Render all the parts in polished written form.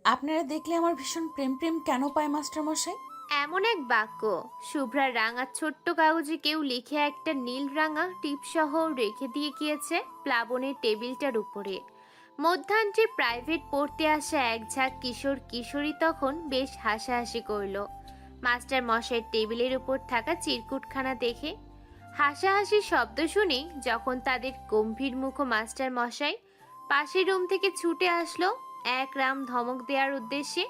আপনারা দেখলে আমার ভীষণ প্রেম প্রেম কেন পায় মাস্টার মশাই? এমন এক বাক্য শুভ্রা রাঙা ছোট্ট কাগজে কেউ লিখে একটা নীল রাঙা টিপসহ রেখে দিয়ে গিয়েছে প্লাবনের টেবিলটার উপরে। মধ্যাহ্নে প্রাইভেট পড়তে আসা এক ঝাঁক কিশোর কিশোরী তখন বেশ হাসাহাসি করলো মাস্টার মশাইয়ের টেবিলের উপর থাকা চিরকুটখানা দেখে। হাসাহাসি শব্দ শুনে যখন তাদের গম্ভীর মুখ মাস্টার মশাই পাশের রুম থেকে ছুটে আসলো এক রাম ধমক দেওয়ার উদ্দেশ্যে,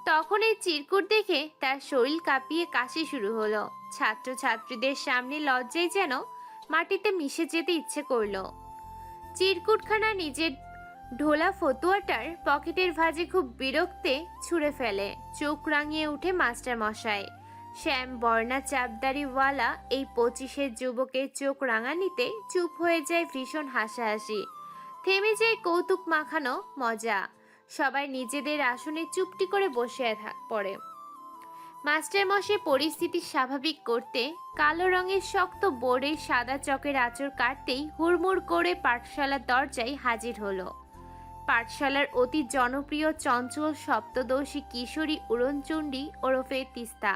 তখন এই চিরকুট দেখে তার শরীর কাঁপিয়ে কাশি শুরু হলো। ছাত্রছাত্রীদের সামনে লজ্জায় যেন মাটিতে মিশে যেতে ইচ্ছে করলো। চিরকুটখানা নিজের ঢোলা ফতুয়াটার পকেটের ভাঁজে খুব বিরক্তে ছুঁড়ে ফেলে। চোখ রাঙিয়ে উঠে মাস্টার মশাই। শ্যাম বর্ণা চাপদারিওয়ালা এই 25-এর যুবকের চোখ রাঙানিতে চুপ হয়ে যায় ভীষণ হাসাহাসি, থেমে যায় কৌতুক মাখানো মজা। সবাই নিজেদের আসনে চুপটি করে বসে পড়ে। মাস্টার মশাই পরিস্থিতি স্বাভাবিক করতে কালো রঙের শক্ত বোর্ডে সাদা চকের আঁচড় কাটতেই হুড়মুড় করে পাঠশালার দরজায় হাজির হলো পাঠশালার অতি জনপ্রিয় চঞ্চল সপ্তদর্শী কিশোরী উড়নচণ্ডী ওরফে তিস্তা।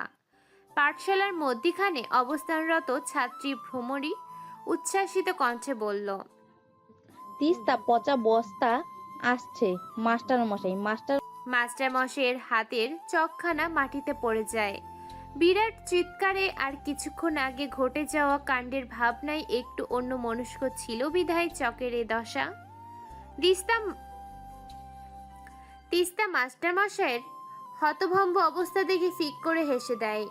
পাঠশালার মধ্যিখানে অবস্থানরত ছাত্রী ভ্রমরী উচ্ছ্বাসিত কণ্ঠে বলল, তিস্তা পচা বস্তা আসছে মাস্টার মশাই। মাস্টার মশাইয়ের হাতের চকখানা মাটিতে পড়ে যায়। বিরাট চিৎকারে আর কিছুক্ষণ আগে ঘটে যাওয়া কাণ্ডের ভাবনায় একটু অন্য মনস্ক ছিল বিধায় চকের এ দশা। তিস্তা তিস্তা মাস্টার মশাইয়ের হতভম্ব অবস্থা দেখে ফিক করে হেসে দেয়।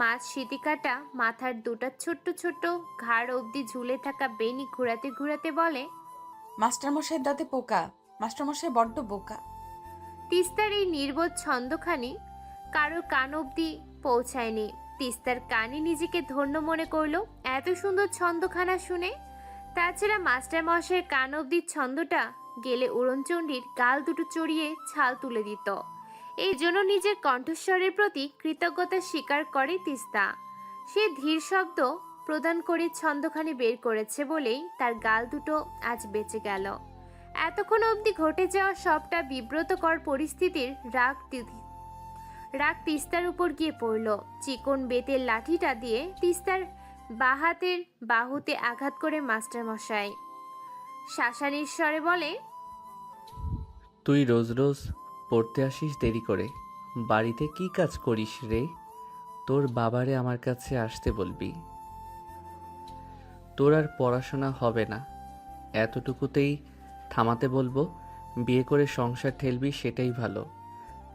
মাছ সিতিকাটা মাথার দুটা ছোট্ট ছোট্ট ঘাড় অবধি ঝুলে থাকা বেনি ঘুরাতে ঘুরাতে বলে, মাস্টার মশাইয়ের দাঁতে পোকা, মাস্টার মশাই বড্ড বোকা। তিস্তার এই নির্বোধ ছন্দখানি কারোর কান অবধি পৌঁছায়নি। তিস্তার কানই নিজেকে ধন্য মনে করলো এত সুন্দর ছন্দখানা শুনে। তাছাড়া মাস্টার মশাইয়ের কান অবধি ছন্দটা গেলে উড়নচণ্ডীর গাল দুটো চড়িয়ে ছাল তুলে দিত। এই জন্য নিজের কণ্ঠস্বরের প্রতি কৃতজ্ঞতা স্বীকার করে তিস্তা। সে ধীর শব্দ প্রদান করে ছন্দখানি বের করেছে বলেই তার গাল দুটো আজ বেঁচে গেল। এতক্ষণ অবধি ঘটে যাওয়া সবটা বিব্রতকর পরিস্থিতির রাগ তিস্তার উপর গিয়ে পড়ল। চিকন বেতের লাঠিটা দিয়ে তিস্তার বাহাতের বাহুতে আঘাত করে মাস্টার মশাই শাসানির স্বরে বলে, তুই রোজ রোজ পড়তে আসিস দেরি করে, বাড়িতে কি কাজ করিস রে? তোর বাবারে আমার কাছে আসতে বলবি। তোর আর পড়াশোনা হবে না, এতটুকুতেই থামাতে বলবো। বিয়ে করে সংসার ঠেলবি সেটাই ভালো।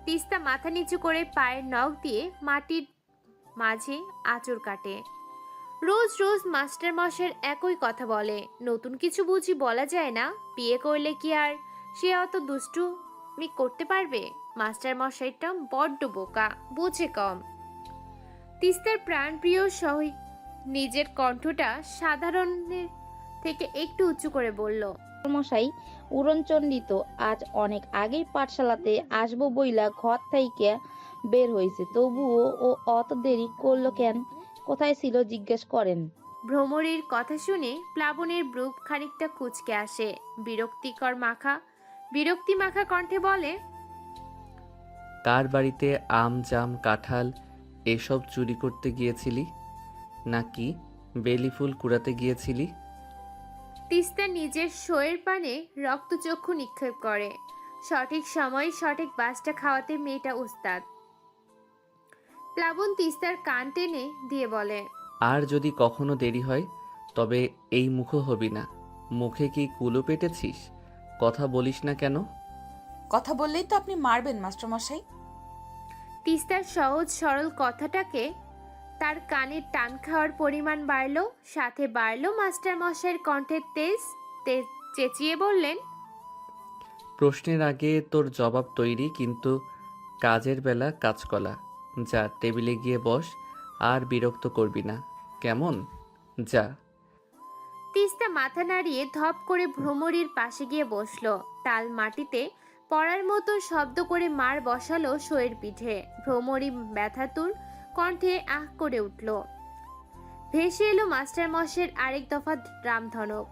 তিস্তা মাথা নিচু করে পায়ের নখ দিয়ে মাটির মাঝে আঁচড় কাটে। রোজ রোজ মাস্টার মশাইয়ের একই কথা বলে, নতুন কিছু বুঝি বলা যায় না? বিয়ে করলে কি আর সে অত দুষ্টুমি করতে পারবে? মাস্টার মশাইটা বড্ড বোকা, বুঝে কম। তিস্তার প্রাণপ্রিয় সহি নিজের কণ্ঠটা সাধারণের থেকে একটু উঁচু করে বলল, মশাই উড়নচণ্ডী তো আজ অনেক আগেই পাঠশালাতে আসবো বইলা ঘর থেকে বের হয়েছে, তবুও ও অত দেরি করলো কেন? কোথায় ছিল জিজ্ঞেস করেন। ভ্রমরীর কথা শুনে প্লাবনের ব্রুক খানিকটা কুঁচকে আসে। বিরক্তি মাখা কণ্ঠে বলে, কার বাড়িতে আম জাম কাঁঠাল এসব চুরি করতে গিয়েছিলি, নাকি বেলি ফুল কুড়াতে গিয়েছিলি? তিস্তা নিজের শোয়ের পানে রক্তচক্ষু নিক্ষেপ করে। সঠিক সময়ে সঠিক বাসটা খাওয়াতে মেয়েটা উস্তাদ। প্লাবন তিস্তার কান টেনে দিয়ে বলে, আর যদি কখনো দেরি হয় তবে এই মুখো হবি না। মুখে কি কুলো পেটেছিস? কথা বলিস না কেন? কথা বললেই তো আপনি মারবেন মাস্টার মশাই। তিস্তার সহজ সরল কথাটাকে তার কানে টান খাওয়ার পরিমাণ বাড়ল, সাথে বাড়ল মাস্টার মশাইয়ের কণ্ঠের তেজ। চেঁচিয়ে বললেন, প্রশ্নের আগে তোর জবাব তৈরি, কিন্তু কাজের বেলা কাজকলা। যা টেবিলে গিয়ে বস, আর বিরক্ত করবি না, কেমন? যা। তিস্তা মাথা নাড়িয়ে ধপ করে ভ্রমরীর পাশে গিয়ে বসলো। টাল মাটিতে পড়ার মতো শব্দ করে মার বসালো শোয়ের পিঠে। ভ্রমরী ব্যথাতুর কণ্ঠে আহ করে উঠল। ভেসে এলো মাস্টার মশাইয়ের আরেক দফা রামধনক।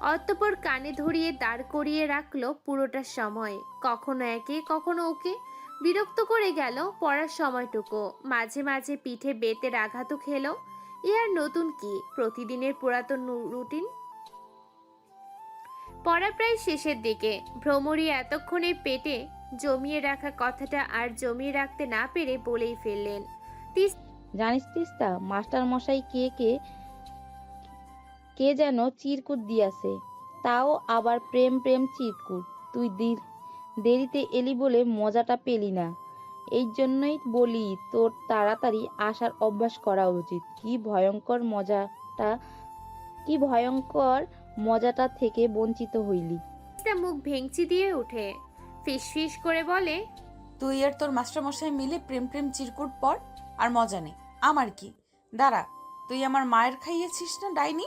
অতঃপর কানে ধরিয়ে দাঁড় করিয়ে রাখলো পুরোটা সময়। কখনো একে কখনো ওকে বিরক্ত করে গেল পড়ার সময়টুকু। মাঝে মাঝে পিঠে বেতের আঘাতও খেলো। এ আর নতুন কি, প্রতিদিনের পুরাতন রুটিন। পড়া প্রায় শেষের দিকে। ভ্রমরী এতক্ষণে পেটে জমিয়ে রাখা কথাটা আর জমিয়ে রাখতে না পেরে বলেই ফেললেন। জানিস তিস্তা, মাস্টার মশাই কে যেন চিরকুট দিয়াছে, তাও আবার প্রেম প্রেম চিরকুট। তুই দেরিতে এলি বলে মজাটা পেলি না। এই জন্যই বলি তোর তাড়াতাড়ি আসার অভ্যাস করা উচিত। কি ভয়ঙ্কর মজাটা থেকে বঞ্চিত হইলি। তিস্তা মুখ ভেঙচি দিয়ে উঠে ফিসফিস করে বলে, তুই আর তোর মাস্টারমশাই মিলে প্রেম প্রেম চিরকুট পর আর মজা নেই। আমার কি? দাঁড়া, তুই আমার মায়ের খাইয়েছিস না ডাইনি?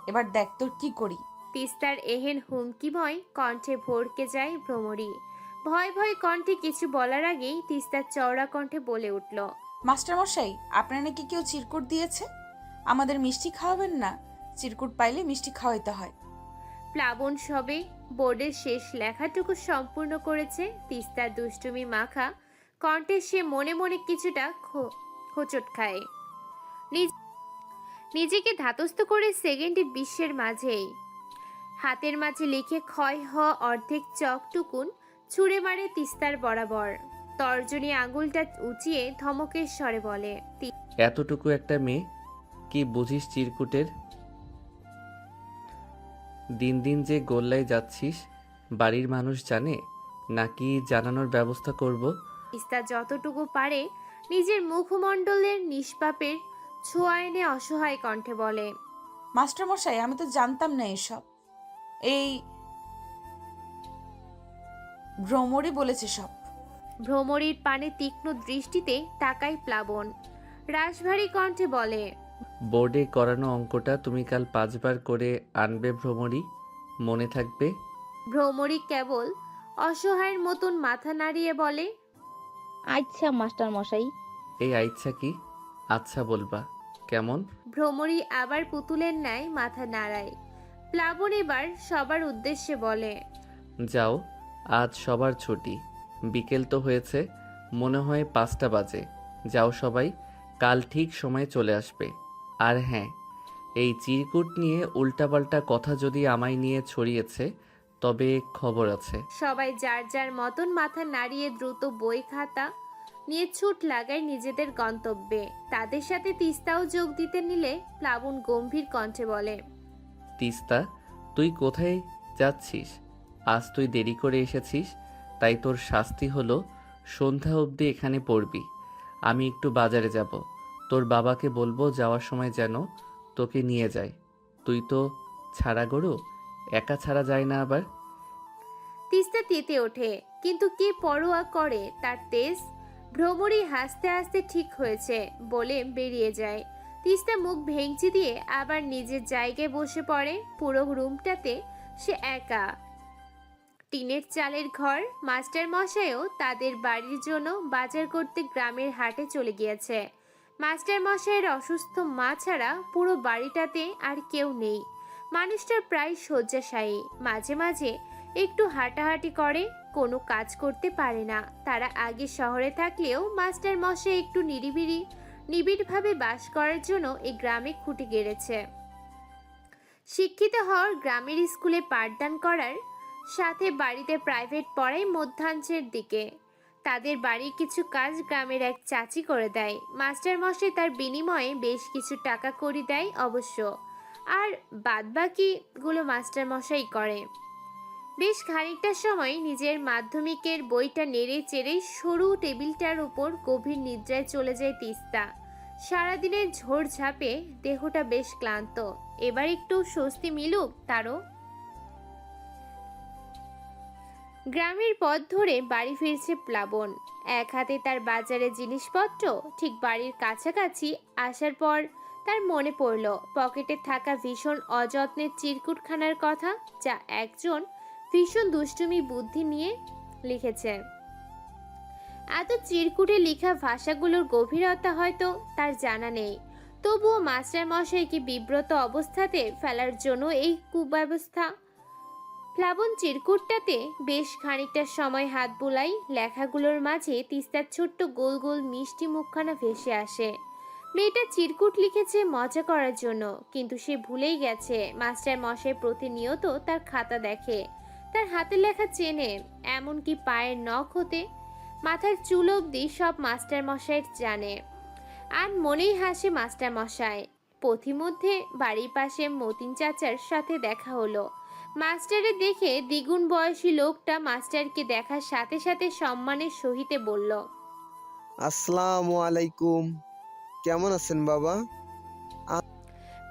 এবার দেখ তোর কি করি। তিস্তার এহেন হুমকিময় কণ্ঠে ভড়কে যায় ভ্রমরী। ভয় ভয় কণ্ঠে কিছু বলার আগেই তিস্তার চওড়া কণ্ঠে বলে উঠল, মাস্টারমশাই, আপনার নাকি কেউ চিরকুট দিয়েছে? আমাদের মিষ্টি খাওয়াবেন না? চিরকুট পাইলে মিষ্টি খাওয়াইতে হয়। প্লাবন সবে বোর্ডের শেষ লেখাটুকু সম্পূর্ণ করেছে। তিস্তার দুষ্টুমি মাখা কণ্ঠে সে মনে মনে কিছুটা হোঁচট খায়। নিজেকে ধাতস্থ করে সেকেন্ডে বিশ্বের মাঝেই হাতের মাঝে লিখে ক্ষয় হওয়া অর্ধেক চকটুকুন ছুঁড়ে মারে তিস্তার বরাবর। তর্জনী আঙুলটা উঁচিয়ে ধমকের স্বরে বলে, এতটুকু একটা মেয়ে, কি বুঝিস চিরকুটের? দিন দিন যে গোল্লায় যাচ্ছিস, বাড়ির মানুষ জানে নাকি জানানোর ব্যবস্থা করব? তিস্তা যতটুকু পারে নিজের মুখমণ্ডলের নিষ্পাপের ছোঁয়া এনে অসহায় কণ্ঠে বলে, মাস্টারমশাই, আমি তো জানতাম না এসব। এই ভ্রমরই বলেছে সব। ভ্রমরীর পানে তীক্ষ্ণ দৃষ্টিতে তাকায় প্লাবন। রাশভারী কণ্ঠে বলে, বোর্ডে করানো অঙ্কটা তুমি কাল 5 বার করে আনবে ভ্রমরী, মনে থাকবে? ভ্রমরী কেবল অসহায়ের মতন মাথা নাড়িয়ে বলে, আচ্ছা মাস্টার মশাই। এই আইচ্ছা কি? আচ্ছা বলবা কেমন? ভ্রমরী আবার পুতুলের ন্যায় মাথা নাড়ায়। প্লাবন এবার সবার উদ্দেশ্যে বলে, যাও, আজ সবার ছুটি। বিকেল তো হয়েছে, মনে হয় 5টা বাজে। যাও সবাই, কাল ঠিক সময়ে চলে আসবে। আর হ্যাঁ, এই চিরকুট নিয়ে উল্টাপাল্টা কথা যদি আমায় নিয়ে ছড়িয়েছে তবে খবর আছে। সবাই যার যার মতন মাথা নাড়িয়ে দ্রুত বই খাতা নিয়ে ছুট লাগায় নিজেদের গন্তব্যে। তাদের সাথে তিস্তাও যোগ দিতে নিলে প্লাবন গম্ভীর কণ্ঠে বলে, তিস্তা, তুই কোথায় যাচ্ছিস? আজ তুই দেরি করে এসেছিস, তাই তোর শাস্তি হলো সন্ধ্যা অবধি এখানে পড়বি। আমি একটু বাজারে যাব, তোর বাবাকে বলবো যাওয়ার সময় যেন তোকে নিয়ে যায়। তুই তো ছাড়া গরু, একা ছাড়া যায় না আবার। তিস্তা তেতে ওঠে, কিন্তু কি পরোয়া করে তার তেজ। ভ্রমরী হাসতে হাসতে ঠিক হয়েছে বলে বেরিয়ে যায়। তিস্তা মুখ ভেঙচি দিয়ে আবার নিজের জায়গায় বসে পড়ে। পুরো রুমটাতে সে একা। টিনের চালের ঘর। মাস্টার মশাইও তাদের বাড়ির জন্য বাজার করতে গ্রামের হাটে চলে গিয়েছে। মাস্টার মশাইয়ের অসুস্থ মা ছাড়া পুরো বাড়িটাতে আর কেউ নেই। মানুষটার প্রায় শয্যাশায়ী। মাঝে মাঝে একটু হাঁটাহাঁটি করে, কোনো কাজ করতে পারে না। তারা আগে শহরে থাকলেও মাস্টার মশাই একটু নিবিড়ভাবে বাস করার জন্য এই গ্রামে খুঁটি গেড়েছে। শিক্ষিত হওয়ার, গ্রামের স্কুলে পাঠদান করার সাথে বাড়িতে প্রাইভেট পড়ায় মধ্যাঞ্চের দিকে। তাদের বাড়ির কিছু কাজ গ্রামের এক চাচি করে দেয়। মাস্টার মশাই তার বিনিময়ে বেশ কিছু টাকা কড়ি দেয় অবশ্য, আর বাদবাকিগুলো মাস্টার মশাই করে। বেশ খানিকটা সময় নিজের মাধ্যমিকের বইটা নেড়ে চেড়ে সরু টেবিলটার উপর গভীর নিদ্রায় চলে যায় তিস্তা। সারাদিনের ঝোড়ঝাপে দেহটা বেশ ক্লান্ত। এবার একটু স্বস্তি মিলুক তারও। গ্রামের পথ ধরে বাড়ি ফিরছে প্লাবন। এক হাতে তার বাজারের জিনিসপত্র। ঠিক বাড়ির কাছাকাছি আসার পর তার মনে পড়ল পকেটে থাকা ভীষণ অযত্নের চিরকুটখানার কথা, যা একজন ভীষণ দুষ্টুমি বুদ্ধি নিয়ে লিখেছে। এত চিরকুটে লেখা ভাষাগুলোর গভীরতা হয়তো তার জানা নেই। তবুও মাস্টার মশাইকে বিব্রত অবস্থাতে ফেলার জন্য এই কুব্যবস্থা। প্লাবন চিরকুটটাতে বেশ খানিকটা সময় হাত বুলাই। লেখাগুলোর মাঝে তিস্তার ছোট্ট গোল গোল মিষ্টি মুখখানা ভেসে আসে। মেয়েটা চিরকুট লিখেছে মজা করার জন্য, কিন্তু সে ভুলেই গেছে মাস্টার মশাই প্রতিনিয়ত তার খাতা দেখে, তার হাতের লেখা চেনে, এমনকি পায়ের নখ হতে মাথার চুল অবধি সব মাস্টার মশাই জানে। আর মনেই হাসে মাস্টার মশাই। পথিমধ্যে বাড়ির পাশে মতিন চাচার সাথে দেখা হলো। মাস্টারের দেখে দ্বিগুণ বয়সী লোকটা মাস্টারকে দেখার সাথে সাথে সম্মানের সহিতে বলল, আসসালামু আলাইকুম। কেমন আছেন বাবা?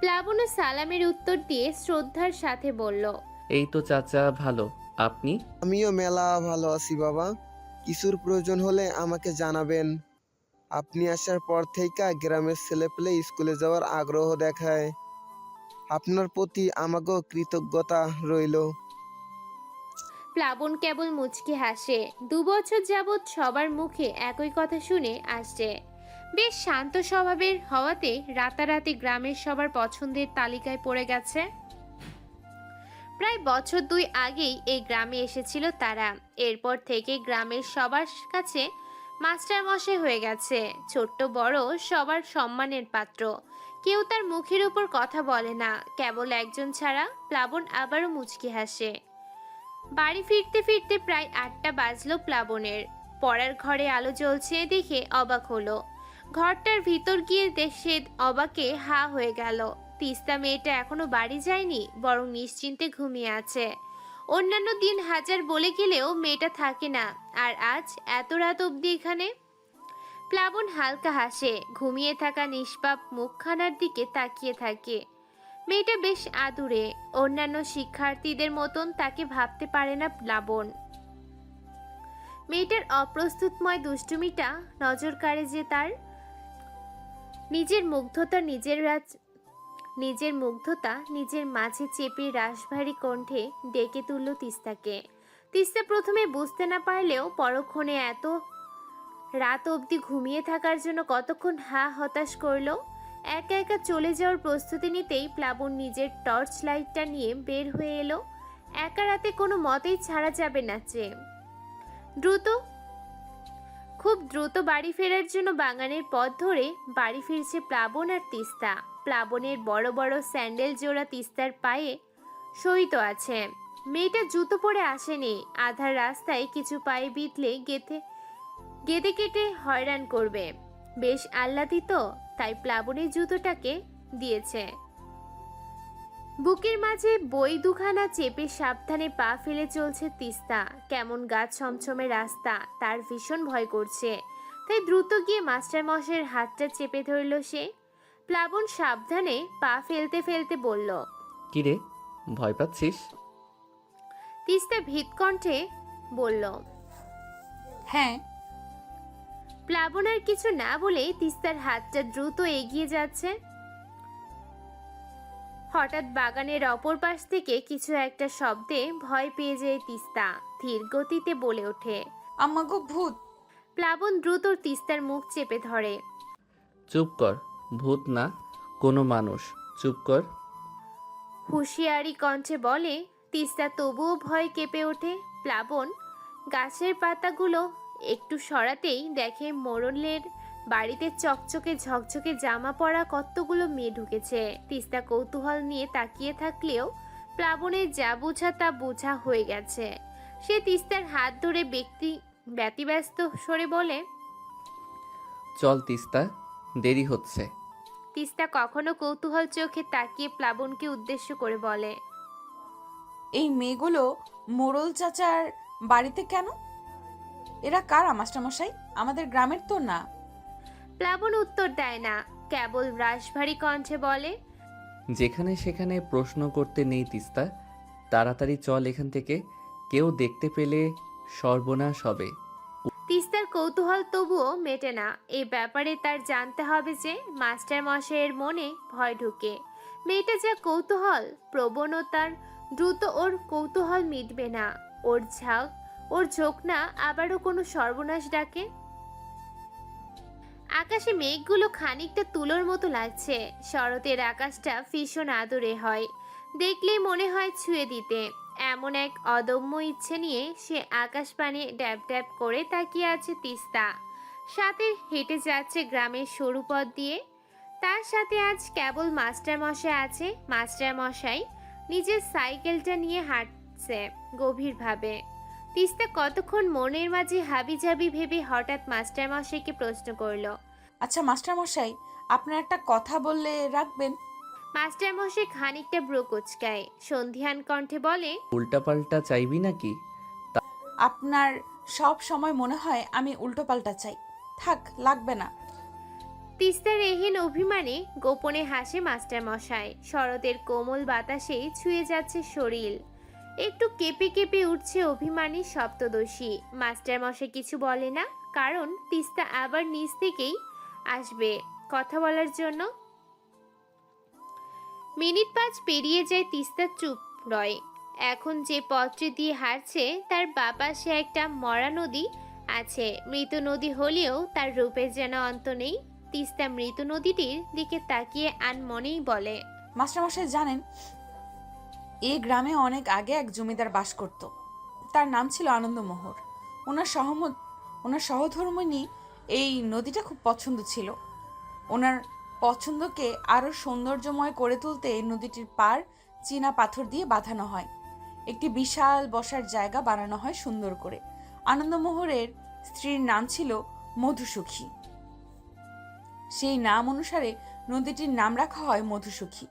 প্লাবন সালামের উত্তর দিয়ে শ্রদ্ধার সাথে বলল, এই তো চাচা, ভালো। আপনি? আমিও মেলা ভালো আছি বাবা। কিছুর প্রয়োজন হলে আমাকে জানাবেন। আপনি আসার পর থেকে গ্রামের ছেলেপেলে স্কুলে যাওয়ার আগ্রহ দেখায়। আপনার প্রতি আমাকেও কৃতজ্ঞতা রইল। প্লাবন কেবল মুচকি হাসে। 2 বছর যাবৎ সবার মুখে একই কথা শুনে আসছে। বেশ শান্ত স্বভাবের হওয়াতে রাতারাতি গ্রামের সবার পছন্দের তালিকায় পড়ে গেছে। প্রায় বছর 2 আগেই এই গ্রামে এসেছিল তারা। এরপর থেকে গ্রামের সবার কাছে মাস্টার মশাই হয়ে গেছে। ছোট্ট বড় সবার সম্মানের পাত্র। কেউ তার মুখের উপর কথা বলে না, কেবল একজন ছাড়া। প্লাবন আবারও মুচকি হাসে। বাড়ি ফিরতে ফিরতে প্রায় 8টা বাজলো প্লাবনের। পড়ার ঘরে আলো জ্বলছে দেখে অবাক হলো। ঘরটার ভিতর গিয়ে সে অবাকে হা হয়ে গেল। তিস্তা মেয়েটা এখনো বাড়ি যায়নি, বরং নিশ্চিন্তে ঘুমিয়ে আছে। অন্যান্য দিন হাজার বলে গেলেও মেয়েটা থাকে না, আর আজ এত রাত অবধি এখানে। প্লাবন হালকা হাসে, ঘুমিয়ে থাকা নিষ্পাপ মুখখানার দিকে তাকিয়ে থাকে। মেয়েটা বেশ আদুরে, অন্যান্য শিক্ষার্থীদের মতন তাকে ভাবতে পারে না প্লাবন। মেয়েটার অপ্রস্তুতময় দুষ্টুমিটা নজর কাড়ে যে তার। নিজের মুগ্ধতা নিজের মাঝে চেপে রাশভারী কণ্ঠে ডেকে তুলল তিস্তাকে। তিস্তা প্রথমে বুঝতে না পারলেও পরক্ষণে এত রাত অবধি ঘুমিয়ে থাকার জন্য কতক্ষণ হতাশ করলো। একা একা চলে যাওয়ার প্রস্তুতি নিতেই প্লাবন নিজের টর্চ লাইটটা নিয়ে বের হয়ে এলো। একা রাতে কোনো মতেই ছাড়া যাবে না যে। খুব দ্রুত বাড়ি ফেরার জন্য বাগানের পথ ধরে বাড়ি ফিরছে প্লাবন আর তিস্তা। প্লাবনের বড় বড় স্যান্ডেল জোড়া তিস্তার পায়ে সহিত আছে। মেয়েটা জুতো পরে আসেনি, আধার রাস্তায় কিছু পায়ে বিঁধলে গেঁদে কেটে হয়রান করবে। বেশ আহ্লাদিত, তাই প্লাবনের জুতোটাকে দিয়েছে। বুকের মাঝে বই দুখানা চেপে সাবধানে পা ফেলে চলছে তিস্তা। কেমন গা ছমছমে রাস্তা, তার ভীষণ ভয় করছে, তাই দ্রুত গিয়ে মাস্টার মশাইয়ের হাতটা চেপে ধরল সে। প্লাবন সাবধানে পা ফেলতে ফেলতে বলল, কিরে, ভয় পাচ্ছিস? তিস্তা ভীত কণ্ঠে বলল, হ্যাঁ। প্লাবন আর কিছু না বলে তিস্তার হাতটা দ্রুত এগিয়ে যাচ্ছে। হঠাৎ বাগানের অপর পাশ থেকে কিছু একটা শব্দে ভয় পেয়ে যায় তিস্তা। ধীর গতিতে বলে ওঠে, আমাগো ভূত। প্লাবন দ্রুত তিস্তার মুখ চেপে ধরে। চুপ কর, ভূত না, কোনো মানুষ। চুপ কর। হুঁশিয়ারি কণ্ঠে বলে। তিস্তা তবুও ভয় কেঁপে ওঠে। প্লাবন গাছের পাতাগুলো একটু সরাতেই দেখে মোড়লের বাড়িতে চকচকে ঝকঝকে জামা পরা কতগুলো মেয়ে ঢুকেছে। তিস্তা কৌতূহল নিয়ে তাকিয়ে থাকলেও প্লাবনের যা বোঝা তা বোঝা হয়ে গেছে। সে তিস্তার হাত ধরে ব্যতিব্যস্ত স্বরে বলে, চল তিস্তা, দেরি হচ্ছে। তিস্তা কখনো কৌতূহল চোখে তাকিয়ে প্লাবনকে উদ্দেশ্য করে বলে, এই মেয়েগুলো মোড়ল চাচার বাড়িতে কেন? এরা কারা মাস্টারমশাই? আমাদের গ্রামের তো না। প্লাবন উত্তর দেয় না, কেবল রাশভারী কণ্ঠে বলে, যেখানে সেখানে প্রশ্ন করতে নেই তিস্তা, তাড়াতাড়ি চল এখান থেকে, কেউ দেখতে পেলে সর্বনাশ হবে। তিস্তার কৌতূহল তবুও মেটে না। এই ব্যাপারে তার জানতে হবে যে মাস্টার মশাইয়ের মনে ভয় ঢুকে। মেয়েটা যা কৌতূহল প্রবণতার, দ্রুত ওর কৌতূহল মিটবে না। ওর ঝোঁক না আবারও কোনো সর্বনাশ ডাকে। আকাশে মেঘগুলো খানিকটা তুলোর মতো লাগছে। শরতের আকাশটা ভীষণ আদরে হয়, দেখলেই মনে হয় ছুঁয়ে দিতে। এমন এক অদম্য ইচ্ছে নিয়ে সে আকাশ পানে ড্যাব ড্যাব করে তাকিয়ে আছে তিস্তা। সাথে হেঁটে যাচ্ছে গ্রামের সরু পথ দিয়ে। তার সাথে আজ কেবল মাস্টার মশাই আছে। মাস্টার মশাই নিজের সাইকেলটা নিয়ে হাঁটছে গভীরভাবে। তিস্তা কতক্ষণ মনের মাঝে হাবিজাবি ভেবে হঠাৎ মাস্টার মশাইকে প্রশ্ন করলো। আচ্ছা মাস্টার মশাই, আপনার একটা কথা বললে রাখবেন? মাস্টার মশাই খানিকটা ব্রু কুচকায়, সন্ধিহান কণ্ঠে বলে, উল্টাপাল্টা চাইবি নাকি? আপনার সব সময় মনে হয় আমি উল্টোপাল্টা চাই। থাক, লাগবে না। তিস্তার এহেন অভিমানে গোপনে হাসে মাস্টার মশাই। শরতের কোমল বাতাসে ছুঁয়ে যাচ্ছে শরীর। একটু কেঁপে কেঁপে উঠছে অভিমানী সপ্তদশী। মাস্টার মশাই কিছু বলে না, কারণ তিস্তা আবার নিজ থেকেই আসবে কথা বলার জন্য। মিনিট 5 পেরিয়ে যায়, তিস্তা চুপ রয়। এখন যে পথটি দিয়ে হাঁটছে তার বাপাশে একটা মরা নদী আছে। মৃত নদী হলেও তার রূপের যেন অন্ত নেই। তিস্তা মৃত নদীটির দিকে তাকিয়ে আনমনেই বলে, মাস্টারমশাই জানেন, এই গ্রামে অনেক আগে এক জমিদার বাস করত। তার নাম ছিল আনন্দমোহর। ওনার সহধর্মিণী এই নদীটা খুব পছন্দ ছিল। ওনার পছন্দকে আরও সৌন্দর্যময় করে তুলতে এই নদীটির পাড় চীনা পাথর দিয়ে বাঁধানো হয়। একটি বিশাল বসার জায়গা বানানো হয় সুন্দর করে। আনন্দমোহরের স্ত্রীর নাম ছিল মধুসুখী। সেই নাম অনুসারে নদীটির নাম রাখা হয় মধুসুখী।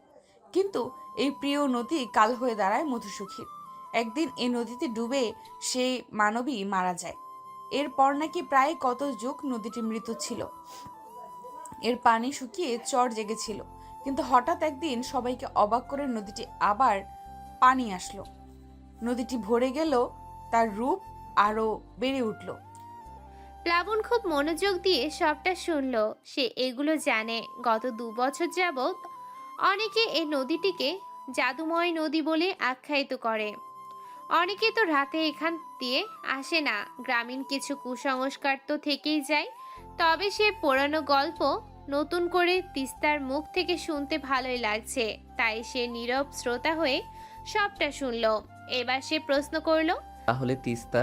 কিন্তু এই প্রিয় নদী কাল হয়ে দাঁড়ায় মধুসুখীর। একদিন এই নদীতে ডুবে সেই মানবী মারা যায়। এরপর নাকি প্রায় কত যুগ নদীটি মৃত ছিল। এর পানি শুকিয়ে চর জেগেছিল। কিন্তু হঠাৎ একদিন সবাইকে অবাক করে নদীটি আবার পানি আসলো। নদীটি ভরে গেল, তার রূপ আরো বেড়ে উঠল। প্লাবন খুব মনোযোগ দিয়ে সবটা শুনল। সে এগুলো জানে। গত 2 বছর যাবৎ অনেকে এই নদীটিকে জাদুময় নদী বলে আখ্যায়িত করে। অনেকে তো রাতে এখান দিয়ে আসে না। গ্রামীণ কিছু কুসংস্কার তো থেকেই যায়। তবে সে পুরানো গল্প নতুন করে তিস্তার মুখ থেকে শুনতে ভালোই লাগছে, তাই সে নীরব শ্রোতা হয়ে সবটা শুনল। এবার সে প্রশ্ন করল, তাহলে তিস্তা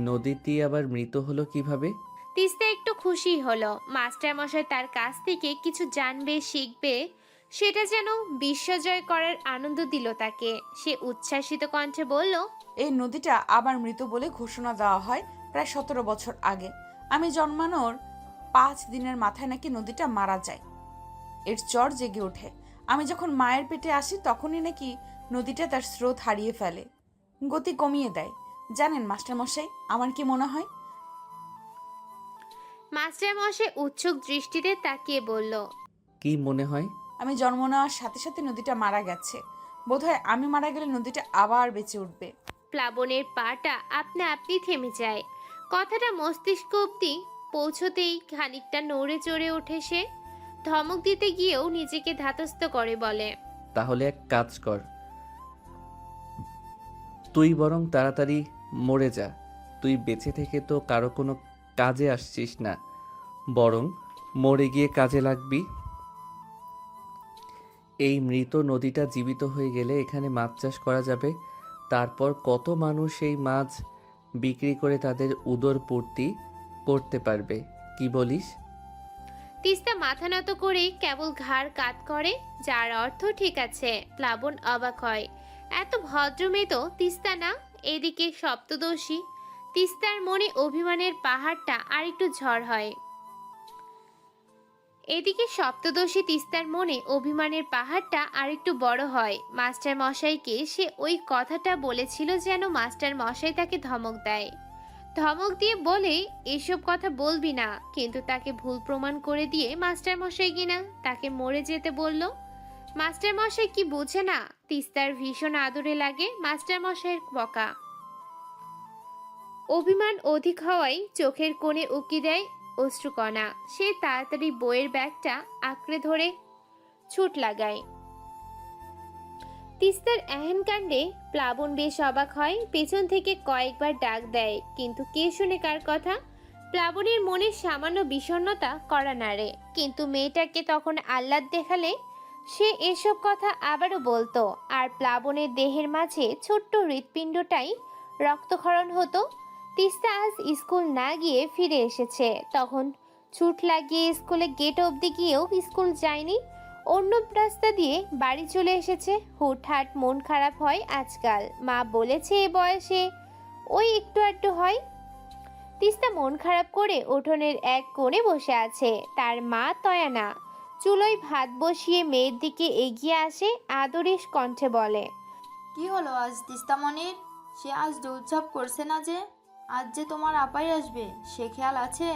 নদীটি আবার মৃত হলো কিভাবে? তিস্তা একটু খুশি হলো। মাস্টার মশাই তার কাছ থেকে কিছু জানবে, শিখবে, সেটা যেন বিশ্বজয় করার আনন্দ দিল তাকে। সে উচ্ছ্বাসিত কণ্ঠে বলল, এই নদীটা আবার মৃত বলে ঘোষণা দেওয়া হয় প্রায় 17 বছর আগে। আমি জন্মানোর 5 দিনের মাথায় নাকি নদীটা মারা যায়। এর চর জেগে ওঠে। আমি যখন মায়ের পেটে আসি তখনই নাকি নদীটা তার স্রোত হারিয়ে ফেলে, গতি কমিয়ে দেয়। জানেন মাস্টারমশাই, আমার কি মনে হয়? মাস্টার মশাই উৎসুক দৃষ্টিতে তাকিয়ে বলল, কি মনে হয়? আমি জন্ম নেওয়ার সাথে সাথে নদীটা মারা গেছে। বোধহয় আমি মারা গেলে নদীটা আবার বেঁচে উঠবে। প্লাবনের পাটা আপনা আপনি থেমে যায়। কথাটা মস্তিষ্ক অব্দি পৌঁছতেই খানিকটা নড়ে চড়ে ওঠে সে। ধমক দিতে গিয়েও নিজেকে ধাতস্থ করে বলে, তাহলে এক কাজ কর, তুই বরং তাড়াতাড়ি মরে যা। তুই বেঁচে থেকে তো কারো কোনো কাজে আসছিস না, বরং মরে গিয়ে কাজে লাগবি। এই মৃত নদীটা জীবিত হয়ে গেলে এখানে মাছ চাষ করা যাবে। তারপর কত মানুষ এই মাছ বিক্রি করে তাদের উদর পূর্তি করতে পারবে। কি বলিস? তিস্তা মাথা নত করে কেবল ঘাড় কাত করে, যার অর্থ ঠিক আছে। প্লাবন অবাক হয়। এত ভদ্র মেয়ে তো তিস্তা না। এদিকে সপ্তদশী। তিস্তার মনে অভিমানের পাহাড়টা আরেকটু ঝড় হয়। এদিকে সপ্তদশী তিস্তার মনে অভিমানের পাহাড়টা আরেকটু বড় হয়। মাস্টার মশাইকে সে ওই কথাটা বলেছিল যেন মাস্টার মশাই তাকে ধমক দেয়। ধমক দিয়ে বলে, এসব কথা বলবি না। কিন্তু তাকে ভুল প্রমাণ করে দিয়ে মাস্টার মশাই কিনা তাকে মরে যেতে বলল। মাস্টার মশাই কি বোঝে না তিস্তার ভীষণ আদরে লাগে মাস্টার মশাইয়ের বকা। অভিমান অধিক হওয়ায় চোখের কোণে উকি দেয় অশ্রুকণা। সে তাড়াতাড়ি বইয়ের ব্যাগটা আঁকড়ে ধরে ছুট লাগায়। তিস্তার এহেন কাণ্ডে প্লাবন বেশ অবাক হয়। পেছন থেকে কয়েকবার ডাক দেয়, কিন্তু কে শুনে কার কথা। প্লাবনের মনে সামান্য বিষণ্ণতা করা নাড়ে, কিন্তু মেয়েটাকে তখন আহ্লাদ দেখালে সে এসব কথা আবারও বলতো, আর প্লাবনের দেহের মাঝে ছোট্ট হৃৎপিণ্ডটাই রক্তক্ষরণ হতো। তিস্তা আজ স্কুল না গিয়ে ফিরে এসেছে, তখন ছুট লাগিয়ে স্কুলে গেট অবধি গিয়েও স্কুল যায়নি, অন্য রাস্তা দিয়ে বাড়ি চলে এসেছে। হুটহাট মন খারাপ হয় আজকাল, মা বলেছে এ বয়সে ওই একটু আধটু হয়। তিস্তা মন খারাপ করে উঠোনের এক কোণে বসে আছে। তার মা তয়ানা চুলোয় ভাত বসিয়ে মেয়ের দিকে এগিয়ে আসে, আদরের কণ্ঠে বলে, কি হলো আজ তিস্তামণির? সে আজ দৌড়ঝাঁপ করছে না যে? আজ যে তোমার আপাই আসবে, সে খেয়াল আছে?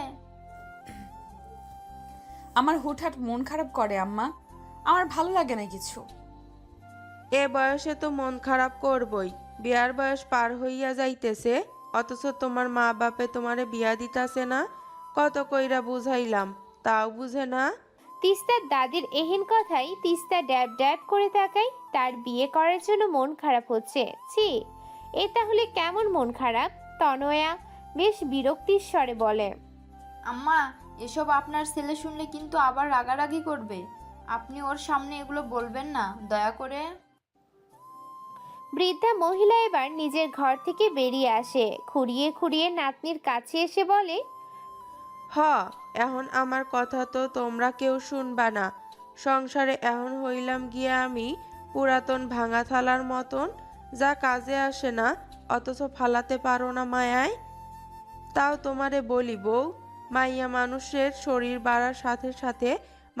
আমার হুটহাট মন খারাপ করে আম্মা, আমার ভালো লাগে না কিছু। এ বয়সে তো মন খারাপ করবই, বিয়ার বয়স পার হইয়া যাইতেছে, অথচ তোমার মা বাপে তোমারে বিয়া দিতাছে না। কত কইরা বুঝাইলাম, তাও বুঝে না। তিস্তার দাদির এহেন কথাই তিস্তা ড্যাব ড্যাব করে তাকায়। তার বিয়ে করার জন্য মন খারাপ হচ্ছে? ছি, এ তাহলে কেমন মন খারাপ? তনয়া বেশ বিরক্তির স্বরে বলে, আম্মা, এসব আপনার ছেলে শুনলে কিন্তু আবার রাগারাগি করবে। আপনি ওর সামনে এগুলো বলবেন না, দয়া করে। বৃদ্ধা মহিলা এবার নিজের ঘর থেকে বেরিয়ে আসে, খুঁড়িয়ে খুঁড়িয়ে নাতনির কাছে এসে বলে, হ, এখন আমার কথা তো তোমরা কেউ শুনবা না। সংসারে এখন হইলাম গিয়া আমি পুরাতন ভাঙা থালার মতন, যা কাজে আসে না অথচ ফালাতে পারো না মায়ায়। তাও তোমারে বলি বউ, মাইয়া মানুষের শরীর বাড়ার সাথে সাথে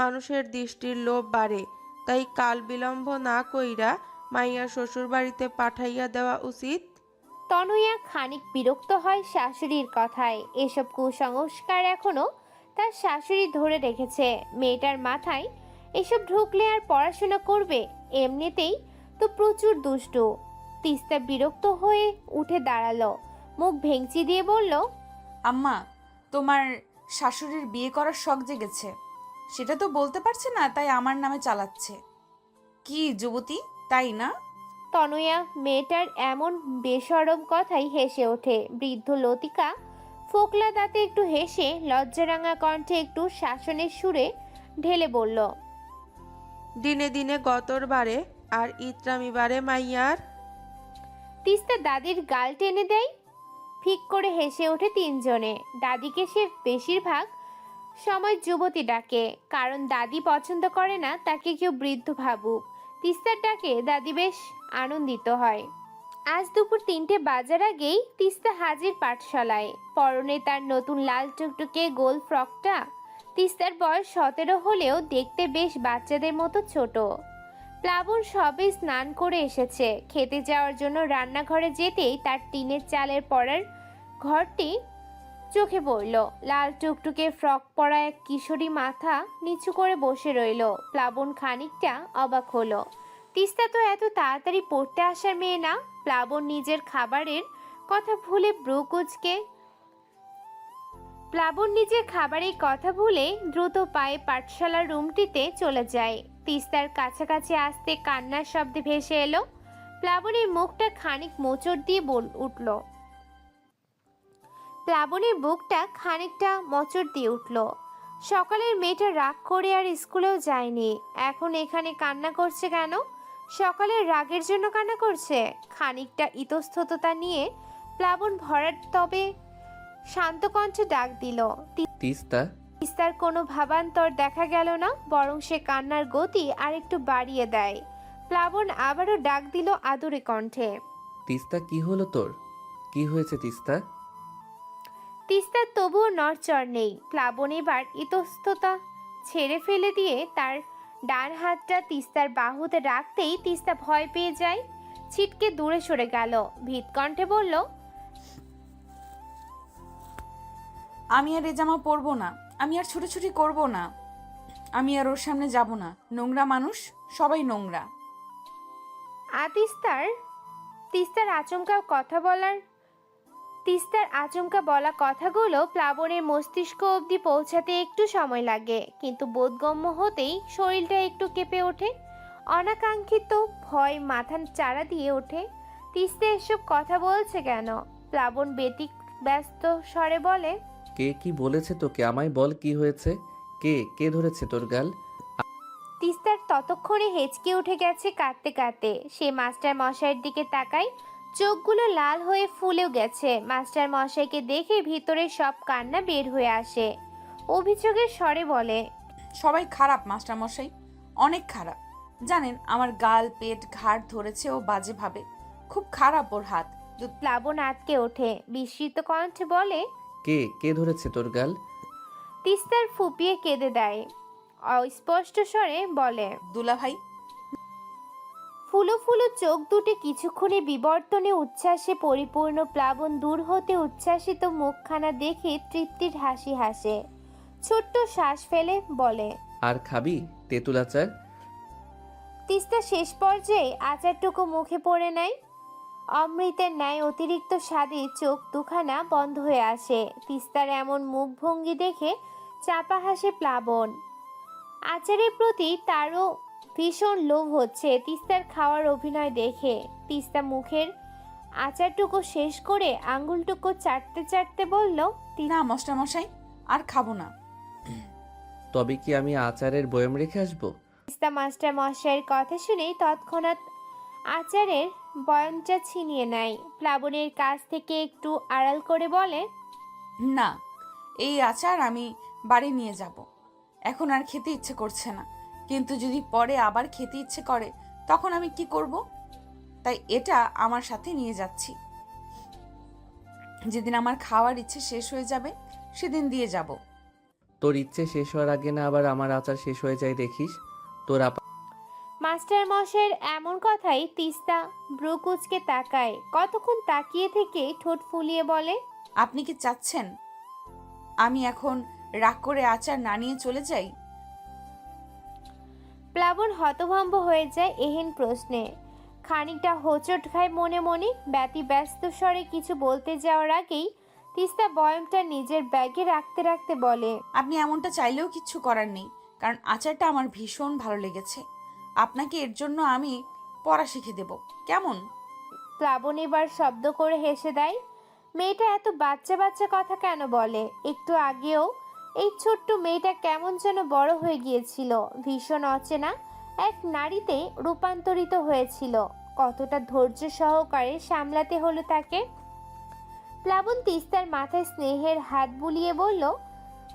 মানুষের দৃষ্টির লোভ বাড়ে, তাই কাল বিলম্ব না কইরা মাইয়া শ্বশুর বাড়িতে পাঠাইয়া দেওয়া উচিত। তনয়া খানিক বিরক্ত হয় শাশুড়ির কথায়। এসব কুসংস্কার এখনো তার শাশুড়ি ধরে রেখেছে। মেয়েটার মাথায় এসব ঢুকলে আর পড়াশোনা করবে? এমনিতেই তো প্রচুর দুষ্টু। তিস্তা বিরক্ত হয়ে উঠে দাঁড়ালো, মুখ ভেঙচি দিয়ে বলল, আম্মা, তোমার শাশুড়ির বিয়ে করার শখ জেগেছে, সেটা তো বলতে পারছে না, তাই আমার নামে চালাচ্ছে। কি যুবতী, তাই না? তনয়া মেয়েটার এমন বেশরম কথাই হেসে ওঠে। বৃদ্ধ লতিকা ফোকলা দাঁতে একটু হেসে লজ্জারাঙা কণ্ঠে একটু শাসনের সুরে ঢেলে বলল, দিনে দিনে গতর বাড়ে আর ইত্রামি বাড়ে মাইয়ার। তিস্তা দাদির গাল টেনে দেয়। ফিক করে হেসে ওঠে তিনজনে। দাদিকে সে বেশিরভাগ সময় যুবতী ডাকে, কারণ দাদি পছন্দ করে না তাকে কেউ বৃদ্ধ ভাবুক। তিস্তার ডাকে দাদি বেশ আনন্দিত হয়। আজ দুপুর 3টে বাজার আগেই তিস্তা হাজির পাঠশালায়। পরনে তার নতুন লাল টুকটুকে গোল ফ্রকটা। তিস্তার বয়স 17 হলেও দেখতে বেশ বাচ্চাদের মতো ছোট। প্লাবন সবে স্নান করে এসেছে। খেতে যাওয়ার জন্য রান্নাঘরে যেতেই তার টিনের চালের পড়ার ঘরটি চোখে পড়ল। লাল টুকটুকে ফ্রক পরা এক কিশোরী মাথা নিচু করে বসে রইল। প্লাবন খানিকটা অবাক হলো। তিস্তা তো এত তাড়াতাড়ি পড়তে আসার মেয়ে না। প্লাবন নিজের খাবারের কথা ভুলে দ্রুত পায়ে পাঠশালার রুমটিতে চলে যায়। তিস্তার কাছাকাছি আসতে কান্নার শব্দে ভেসে এলো। প্লাবনের মুখটা খানিক মোচড় দিয়ে উঠল। প্লাবনের বুকটা খানিকটা মোচড় দিয়ে উঠল। সকালের মেয়েটা রাগ করে আর স্কুলেও যায়নি, এখন এখানে কান্না করছে কেন? সকালের রাগের জন্য কান্না করছে? খানিকটা ইতস্ততা নিয়ে প্লাবন ভরাট তবে শান্ত কণ্ঠে ডাক দিল। তিস্তা। তিস্তার কোনো ভাবান্তর দেখা গেল না, বরং সে কান্নার গতি আর একটু বাড়িয়ে দেয়। প্লাবন আবারও ডাক দিল আদুরে কণ্ঠে, তিস্তা, কি হলো তোর? কি হয়েছে তিস্তা? তিস্তার তবুও নড়চড় নেই। প্লাবন এবার ইতস্ততা ছেড়ে ফেলে দিয়ে তার ডান হাতটা তিস্তার বাহুতে রাখতেই তিস্তা ভয় পেয়ে যায়, ছিটকে দূরে সরে গেল। ভীত কণ্ঠে বলল, আমি আর এ জামা পরবো না, আমি আর ছুটোছুটি করবো না, আমি আর ওর সামনে যাব না। নোংরা মানুষ, সবাই নোংরা। তিস্তার আচমকা বলা কথাগুলো প্লাবনের মস্তিষ্ক অবধি পৌঁছাতে একটু সময় লাগে, কিন্তু বোধগম্য হতেই শরীরটা একটু কেঁপে ওঠে। অনাকাঙ্ক্ষিত ভয় মাথা চাড়া দিয়ে ওঠে। তিস্তা এসব কথা বলছে কেন? প্লাবন ব্যস্ত স্বরে বলে, কে কি বলেছে তোকে? আমায় বল কি হয়েছে? কে কে ধরেছে তোর গাল? তিস্তার ততক্ষণে হেঁচকে উঠে গেছে কাঁদতে কাঁদতে। সে মাস্টার মশাইয়ের দিকে তাকায়, চোখগুলো লাল হয়ে ফুলেও গেছে। মাস্টার মশাইকে দেখে ভিতরে সব কান্না বের হয়ে আসে। অভিযোগের স্বরে বলে, সবাই খারাপ মাস্টারমশাই, অনেক খারাপ। জানেন আমার গাল, পেট, ঘাড় ধরেছে ও বাজেভাবে। খুব খারাপ ওর হাত। প্লাবন আটকে ওঠে, বিস্মিত কণ্ঠে বলে। কে কে ধরেছে তোর গাল? তিস্তার ফুপিয়ে কেঁদে দেয়, অস্পষ্ট স্বরে বলে। দুলাভাই। ফুলো ফুলো চোখ দুটি কিছুক্ষণে বিবর্তনে উচ্ছ্বাসে পরিপূর্ণ। প্লাবন দূর হতে উচ্ছ্বাসিত মুখখানা দেখে তৃপ্তির হাসি হাসে, ছোট্ট শ্বাস ফেলে বলে, আর খাবি তেঁতুল আচার? তিস্তা শেষ পর্যায়ে আচারটুকু মুখে পড়ে নেয়। অমৃতের ন্যায় অতিরিক্ত স্বাদে চোখ দুখানা বন্ধ হয়ে আসে। তিস্তার এমন মুখভঙ্গি দেখে চাপা হাসে প্লাবন। আচারের প্রতি তারও ভীষণ লোভ হচ্ছে তিস্তার খাওয়ার অভিনয় দেখে। তিস্তা মুখের আচারটুকু শেষ করে আঙ্গুলটুকু চাটতে চাটতে বলল, না মাস্টারমশাই, আর খাবো না। তবে কি আমি আচারের বয়ম রেখে আসবো? তিস্তা মাস্টার মশাইয়ের কথা শুনে তৎক্ষণাৎ আচারের বয়ামটা ছিনিয়ে নেয়। প্লাবনের কাছ থেকে একটু আড়াল করে বলে, না, এই আচার আমি বাড়ি নিয়ে যাব। এখন আর খেতে ইচ্ছে করছে না, কিন্তু যদি পরে আবার খেতে ইচ্ছে করে তখন আমি কি করব? তাই এটা আমার সাথে নিয়ে যাচ্ছি। যেদিন আমার খাওয়ার ইচ্ছে শেষ হয়ে যাবে সেদিন দিয়ে যাব। তোর ইচ্ছে শেষ হওয়ার আগে না আবার আমার আচার শেষ হয়ে যায় দেখিস। তোর আপা মাস্টার মশাইয়ের এমন কথাই তিস্তা ব্রুকুচকে তাকায়। কতক্ষণ তাকিয়ে থেকে ঠোঁট ফুলিয়ে বলে, আপনি কি চাচ্ছেন আমি এখন রাগ করে আচার না নিয়ে চলে যাই? প্লাবন হতভম্ব হয়ে যায় এহেন প্রশ্নে। খানিকটা হোঁচট খায় মনে মনে। ব্যতিব্যস্ত স্বরে কিছু বলতে যাওয়ার আগেই তিস্তা বয়ামটা নিজের ব্যাগে রাখতে রাখতে বলে, আপনি এমনটা চাইলেও কিচ্ছু করার নেই, কারণ আচারটা আমার ভীষণ ভালো লেগেছে। আপনাকে এর জন্য আমি পড়া শিখে দেব, কেমন? প্লাবন এবার শব্দ করে হেসে দেয়। মেয়েটা এত বাচ্চা বাচ্চা কথা কেন বলে? একটু আগেও এই ছোট্ট মেয়েটা কেমন যেন বড় হয়ে গিয়েছিল, ভীষণ অচেনা এক নারীতে রূপান্তরিত হয়েছিল। কতটা ধৈর্য সহকারে সামলাতে হলো তাকে। প্লাবন তিস্তার মাথায় স্নেহের হাত বুলিয়ে বলল,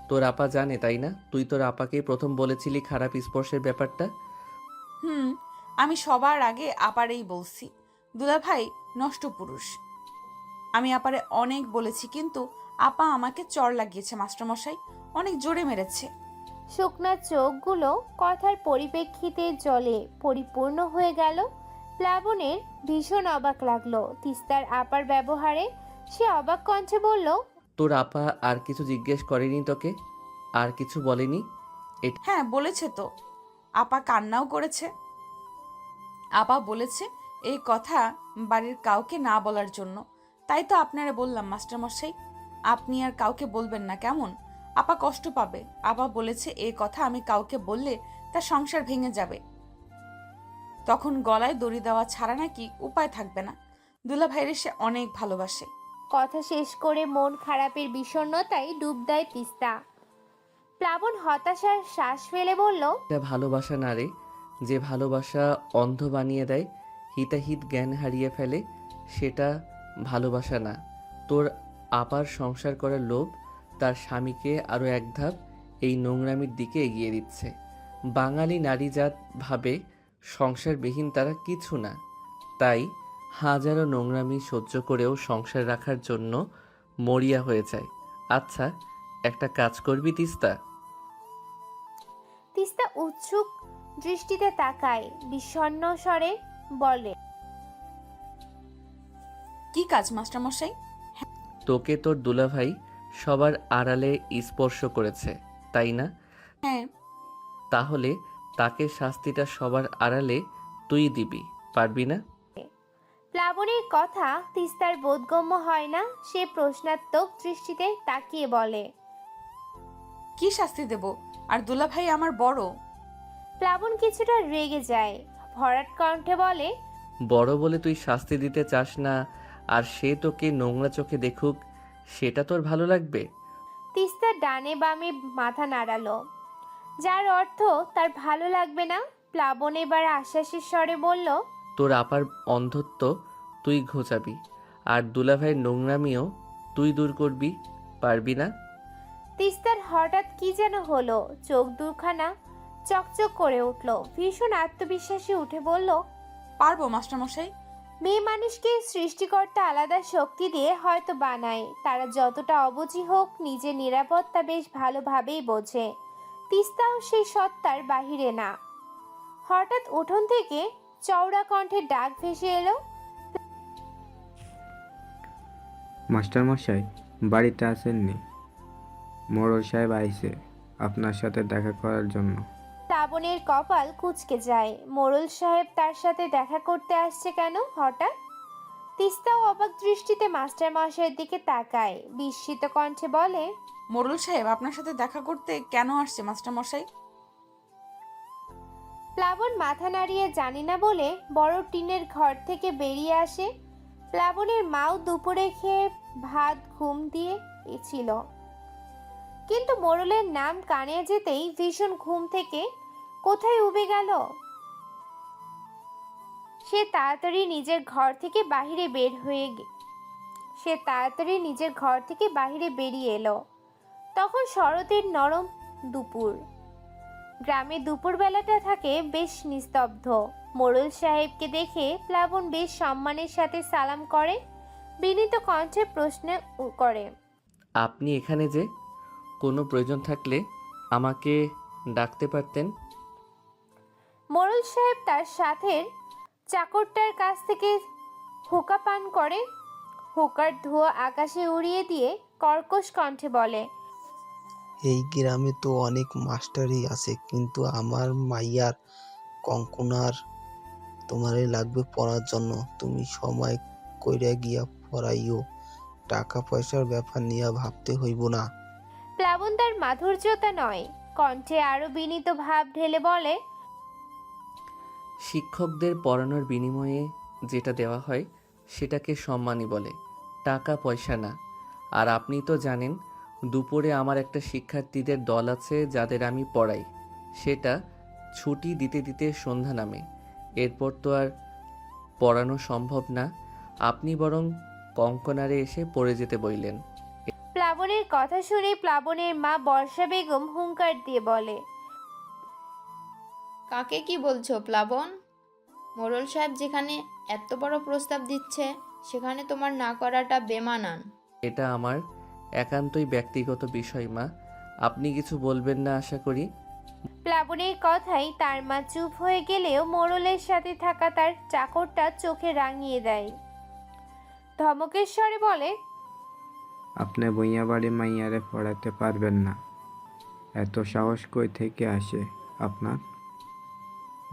তোর আপা জানে তাই না? তুই তোর আপাকেই প্রথম বলেছিলি খারাপ স্পর্শের ব্যাপারটা। আমি সবার আগে আপারেই বলছি, দুলাভাই নষ্ট পুরুষ। আমি আপারে অনেক বলেছি, কিন্তু আপা আমাকে চড় লাগিয়েছে মাস্টারমশাই, অনেক জোরে মেরেছে। শুকনা চোখগুলো কথার পরিপ্রেক্ষিতে জলে পরিপূর্ণ হয়ে গেল। প্লাবনের ভীষণ অবাক লাগলো তিস্তার আপার ব্যবহারে। সে অবাক কণ্ঠে বলল, তোর আপা আর কিছু জিজ্ঞেস করেনি তোকে? আর কিছু বলেনি? হ্যাঁ বলেছে তো, আপা কান্নাও করেছে। আপা বলেছে এই কথা বাড়ির কাউকে না বলার জন্য। তাই তো আপনারা বললাম মাস্টারমশাই, আপনি আর কাউকে বলবেন না, কেমন? আপা কষ্ট পাবে। আপা বলেছে এই কথা আমি কাউকে বললে তার সংসার ভেঙে যাবে, তখন গলায় দড়ি দেওয়া ছাড়া নাকি উপায় থাকবে না। দুলাভাইরে সে অনেক ভালোবাসে। কথা শেষ করে মন খারাপের বিষণ্ণতায় ডুব দেয় তিস্তা। প্লাবন হতাশার শ্বাস ফেলে বলল, এটা ভালোবাসা না রে, যে ভালোবাসা অন্ধ বানিয়ে দেয়, হিতাহিত জ্ঞান হারিয়ে ফেলে, সেটা ভালোবাসা না। তোর আপার সংসার করার লোভ তার স্বামীকে আরও এক ধাপ এই নোংরামির দিকে এগিয়ে দিচ্ছে। বাঙালি নারীজাত ভাবে সংসারবিহীন তারা কিছু না, তাই হাজারো নোংরামি সহ্য করেও সংসার রাখার জন্য মরিয়া হয়ে যায়। আচ্ছা, একটা কাজ করবি তিস্তা? তিস্তা উৎসুক দৃষ্টিতে তাকায়, বিষণ্ণ স্বরে বলে, কি কাজ মাস্টারমশাই? তোকে তোর দুলাভাই সবার আড়ালে স্পর্শ করেছে, তাই না? হ্যাঁ। তাহলে তাকে শাস্তিটা সবার আড়ালে তুই দিবি, পারবি না? প্লাবনের কথা তিস্তার বোধগম্য হয় না। সে প্রশ্নাত্মক দৃষ্টিতে তাকিয়ে বলে, কি শাস্তি দেব? আর দুলাভাই আমার বড়। প্লাবন কিছুটা রেগে যায়, ভরাট কণ্ঠে বলে, বড় বলে তুই শাস্তি দিতে চাস না, আর সে তোকে নোংরা চোখে দেখুক, সেটা তোর ভালো লাগবে? তিস্তা ডানে বামে মাথা নাড়ালো, যার অর্থ তার ভালো লাগবে না। প্লাবন এবার আশ্বাসের স্বরে বলল, তোর আপার অন্ধত্ব তুই ঘোচাবি, আর দুলাভাইয়ের নোংরামিও তুই দূর করবি, পারবি না? তিস্তার হঠাৎ কি যেন হলো, চোখ দুখানা চকচক করে উঠল। ভীষণ আত্মবিশ্বাসী উঠে বলল, পারবো মাস্টারমশাই। মেয়ে মানুষকে সৃষ্টিকর্তা আলাদা শক্তি দিয়ে হয়তো বানায়। তারা যতটা অবুঝি হোক, নিজের নিরাপত্তা বেশ ভালোভাবেই বোঝে। তিস্তাও সেই সত্তার বাহিরে না। হঠাৎ উঠোন থেকে চওড়া কণ্ঠে ডাক ভেসে এলো, মাস্টারমশাই বাড়িতে আসেননি? মোড়ল সাহেব আইছে আপনার সাথে দেখা করার জন্য। প্লাবনের কপাল কুঁচকে যায়। মোড়ল সাহেব তার সাথে দেখা করতে আসছে কেন হঠাৎ? তিস্তাও অবাক দৃষ্টিতে মাস্টার মশাইয়ের দিকে তাকায়, বিস্মিত কণ্ঠে বলে, মোড়ল সাহেব আপনার সাথে দেখা করতে কেন আসছে মাস্টারমশাই? প্লাবন মাথা নাড়িয়ে জানি না বলে বড় টিনের ঘর থেকে বেরিয়ে আসে। প্লাবনের মাও দুপুরে খেয়ে ভাত ঘুম দিয়ে ছিল, কিন্তু মোড়লের নাম কানে যেতেই ভীষণ ঘুম থেকে কোথায় উবে গেল। সে তাড়াতাড়ি নিজের ঘর থেকে বাহিরে বেরিয়ে এলো। তখন শরতের নরম দুপুর। গ্রামে দুপুরবেলাটা থাকে বেশ নিস্তব্ধ। মোড়ল সাহেবকে দেখে প্লাবন বেশ সম্মানের সাথে সালাম করে, বিনীত কণ্ঠে প্রশ্ন করে, আপনি এখানে যে? কোনো প্রয়োজন থাকলে আমাকে ডাকতে পারতেন। মোড়ল সাহেব তার সাথের চাকরটার কাছ থেকে হুকা পান করে। হুকার ধোঁয়া আকাশে উড়িয়ে দিয়ে কর্কশ কণ্ঠে বলে, এই গ্রামে তো অনেক মাস্টারই আছে, কিন্তু আমার মাইয়ার কঙ্কনার তোমারে লাগবে পড়ার জন্য। তুমি সময় কইরা গিয়া পড়াইও, টাকা পয়সার ব্যাপার নিয়ে ভাবতে হইব না। প্লাবন তার মাধুর্যতা নয়, কণ্ঠে আরো বিনীত ভাব ঢেলে বলে, শিক্ষকদের পড়ানোর বিনিময়ে যেটা দেওয়া হয় সেটাকে সম্মানই বলে, টাকা পয়সা না। আর আপনি তো জানেন দুপুরে আমার একটা শিক্ষার্থীদের দল আছে যাদের আমি পড়াই, সেটা ছুটি দিতে দিতে সন্ধ্যা নামে। এরপর তো আর পড়ানো সম্ভব না। আপনি বরং কঙ্কনারে এসে পড়ে যেতে বললেন। প্লাবনের কথা শুনে প্লাবনের মা বর্ষা বেগম হুঙ্কার দিয়ে বলে, কাকে কি বলছো প্লাবন? মোড়ল সাহেব যেখানে এত বড় প্রস্তাব দিচ্ছে, সেখানে তোমার না করাটা বেমানান। এটা আমার একান্তই ব্যক্তিগত বিষয় মা, আপনি কিছু বলবেন না আশা করি। প্লাবনের কথাই তার মা চুপ হয়ে গেলেও মোড়লের সাথে থাকা তার চাকরটা চোখে রাঙিয়ে দেয়। ধমকের স্বরে বলে, আপনি বইয়া বাড়ি মাইয়ারে পড়াতে পারবেন না? এত সাহস কই থেকে আসে আপনার?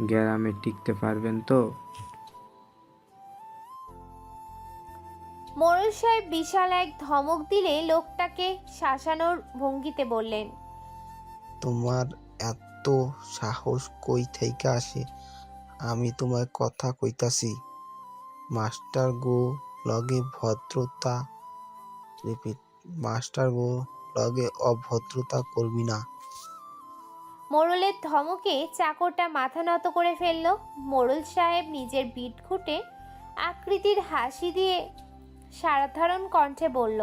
গ্রামে টিকতে পারবেন তো? মোড়ল সাহেব বিশাল এক ধমক দিলে লোকটাকে শাসানোর ভঙ্গিতে বললেন, তোমার এত সাহস কই থেকে আসে? আমি তোমায় কথা কইতাছি, মাস্টার গো লগে ভদ্রতা, রিপিট, মাস্টার গো লগে অভদ্রতা করবি না। মোড়লের ধমকে চাকরটা মাথা নত করে ফেলল। মোড়ল সাহেব নিজের বিট খুঁটে আকৃতির হাসি দিয়ে সাধারণ কণ্ঠে বলল,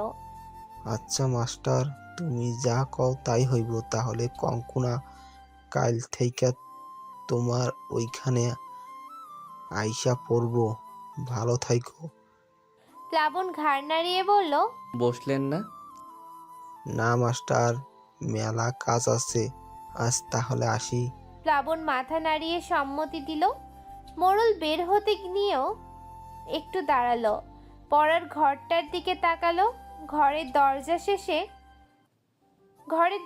আচ্ছা মাস্টার, তুমি যা কও তাই হইব। তাহলে কঙ্কনা কাল থেকে তোমার ওইখানে আইসা পড়ব। ভালো থাইকো। প্লাবন ঘাড় নাড়িয়ে বলল, বসলেন না? না মাস্টার, মেলা কাজ আছে আজ, তাহলে আসি। প্লাবন মাথা নাড়িয়ে সম্মতি দিল। মোড়ল বের হতে নিয়েও একটু দাঁড়ালো, পড়ার ঘরটার দিকে তাকালো। ঘরের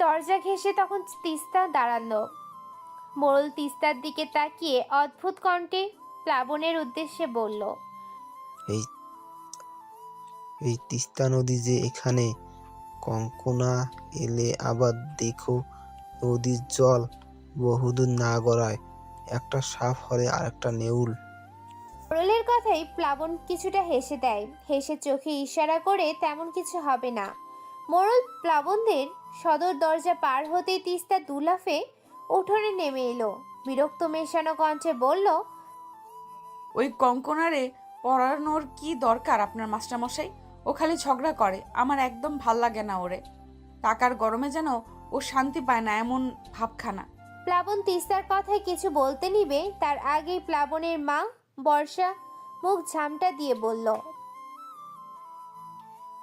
দরজা ঘেঁষে তখন তিস্তা দাঁড়ালো। মোড়ল তিস্তার দিকে তাকিয়ে অদ্ভুত কণ্ঠে প্লাবনের উদ্দেশ্যে বলল, এই এই তিস্তা নদী যে এখানে, কঙ্কনা এলে আবার দেখো নদীর জল বহুদূর না গড়ায়, একটা সাপ হলে আর একটা নেউল। মোড়লের কথাই প্লাবন কিছুটা হেসে দেয়। হেসে চোখে ইশারা করে তেমন কিছু হবে না মোড়ল প্লাবনদের সদর দরজা পার হতেই তিস্তা দুলাফে উঠোনে নেমে এলো। বিরক্ত মেশানো কণ্ঠে বলল, ওই কঙ্কনারে পড়ানোর কি দরকার আপনার মাস্টারমশাই? ও খালি ঝগড়া করে, আমার একদম ভাল লাগে না ওরে। টাকার গরমে যেন ও শান্তি পায় না, এমন ভাবখানা। প্লাবন তিস্তার কথায় কিছু বলতে নিবে তার আগেই প্লাবনের মা বর্ষা মুখ ঝামটা দিয়ে বলল,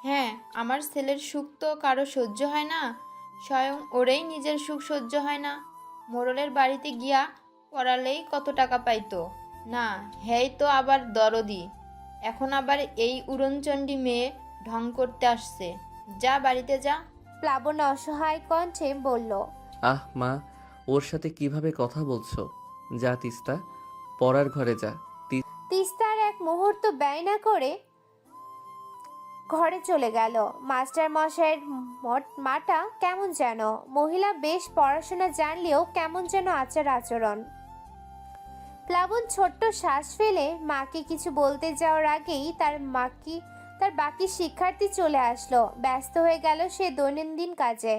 হ্যাঁ, আমার ছেলের সুখ তো কারো সহ্য হয় না, স্বয়ং ওরেই নিজের সুখ সহ্য হয় না। মোড়লের বাড়িতে গিয়া পড়ালেই কত টাকা পাইতো না, হেই তো আবার দরদি, এখন আবার এই উড়নচণ্ডী মেয়ে ঢং করতে আসছে। যা বাড়িতে যা। প্লাবন অসহায় কণ্ঠে বলল, আহ মা, ওর সাথে কিভাবে কথা বলছো? যা তিস্তা, পড়ার ঘরে যা। তিস্তার এক মুহূর্ত ব্যয় না করে ঘরে চলে গেল। মাস্টার মশাইয়ের মাটা কেমন যেন, মহিলা বেশ পড়াশোনা জানলেও কেমন যেন আচার আচরণ। প্লাবন ছোট্ট শ্বাস ফেলে মাকে কিছু বলতে যাওয়ার আগেই তার বাকি শিক্ষার্থী চলে আসলো। ব্যস্ত হয়ে গেল সে দৈনন্দিন কাজে।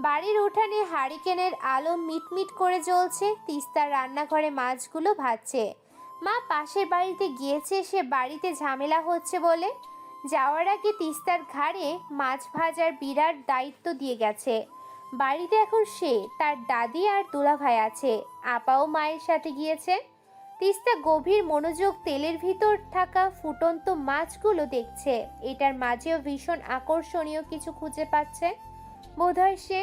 বাড়ির উঠানে হারিকেনের আলো মিটমিট করে জ্বলছে। তিস্তার রান্নাঘরে মাছগুলো ভাজছে। মা পাশের বাড়িতে গিয়েছে সে বাড়িতে ঝামেলা হচ্ছে বলে। যাওয়ার আগে তিস্তার ঘাড়ে মাছ ভাজার বিরাট দায়িত্ব দিয়ে গেছে। বাড়িতে এখন সে, তার দাদি আর দুলাভাই আছে। আপাও মায়ের সাথে গিয়েছে। তিস্তা গভীর মনোযোগ তেলের ভিতর থাকা ফুটন্ত মাছগুলো দেখছে। এটার মাঝেও ভীষণ আকর্ষণীয় কিছু খুঁজে পাচ্ছে বোধহয় সে।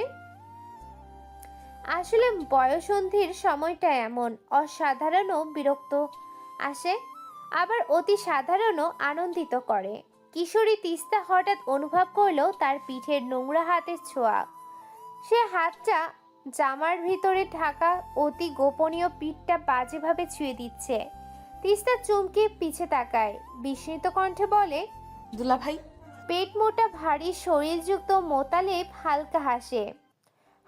আসলে বয়সন্ধির সময়টা এমন, অসাধারণও বিরক্ত আসে, আবার অতি সাধারণও আনন্দিত করে। কিশোরী তিস্তা হঠাৎ অনুভব করলো তার পিঠের নোংরা হাতের ছোঁয়া। সে হাতটা জামার ভিতরে ঢাকা অতি গোপনীয় পিঠটা বাজেভাবে ছুঁয়ে দিচ্ছে। তিস্তা চমকে পিছে তাকায়, বিস্মিত কণ্ঠে বলে, দুলাভাই। পেট মোটা ভারী শরীরযুক্ত মোতালেব হালকা হাসে,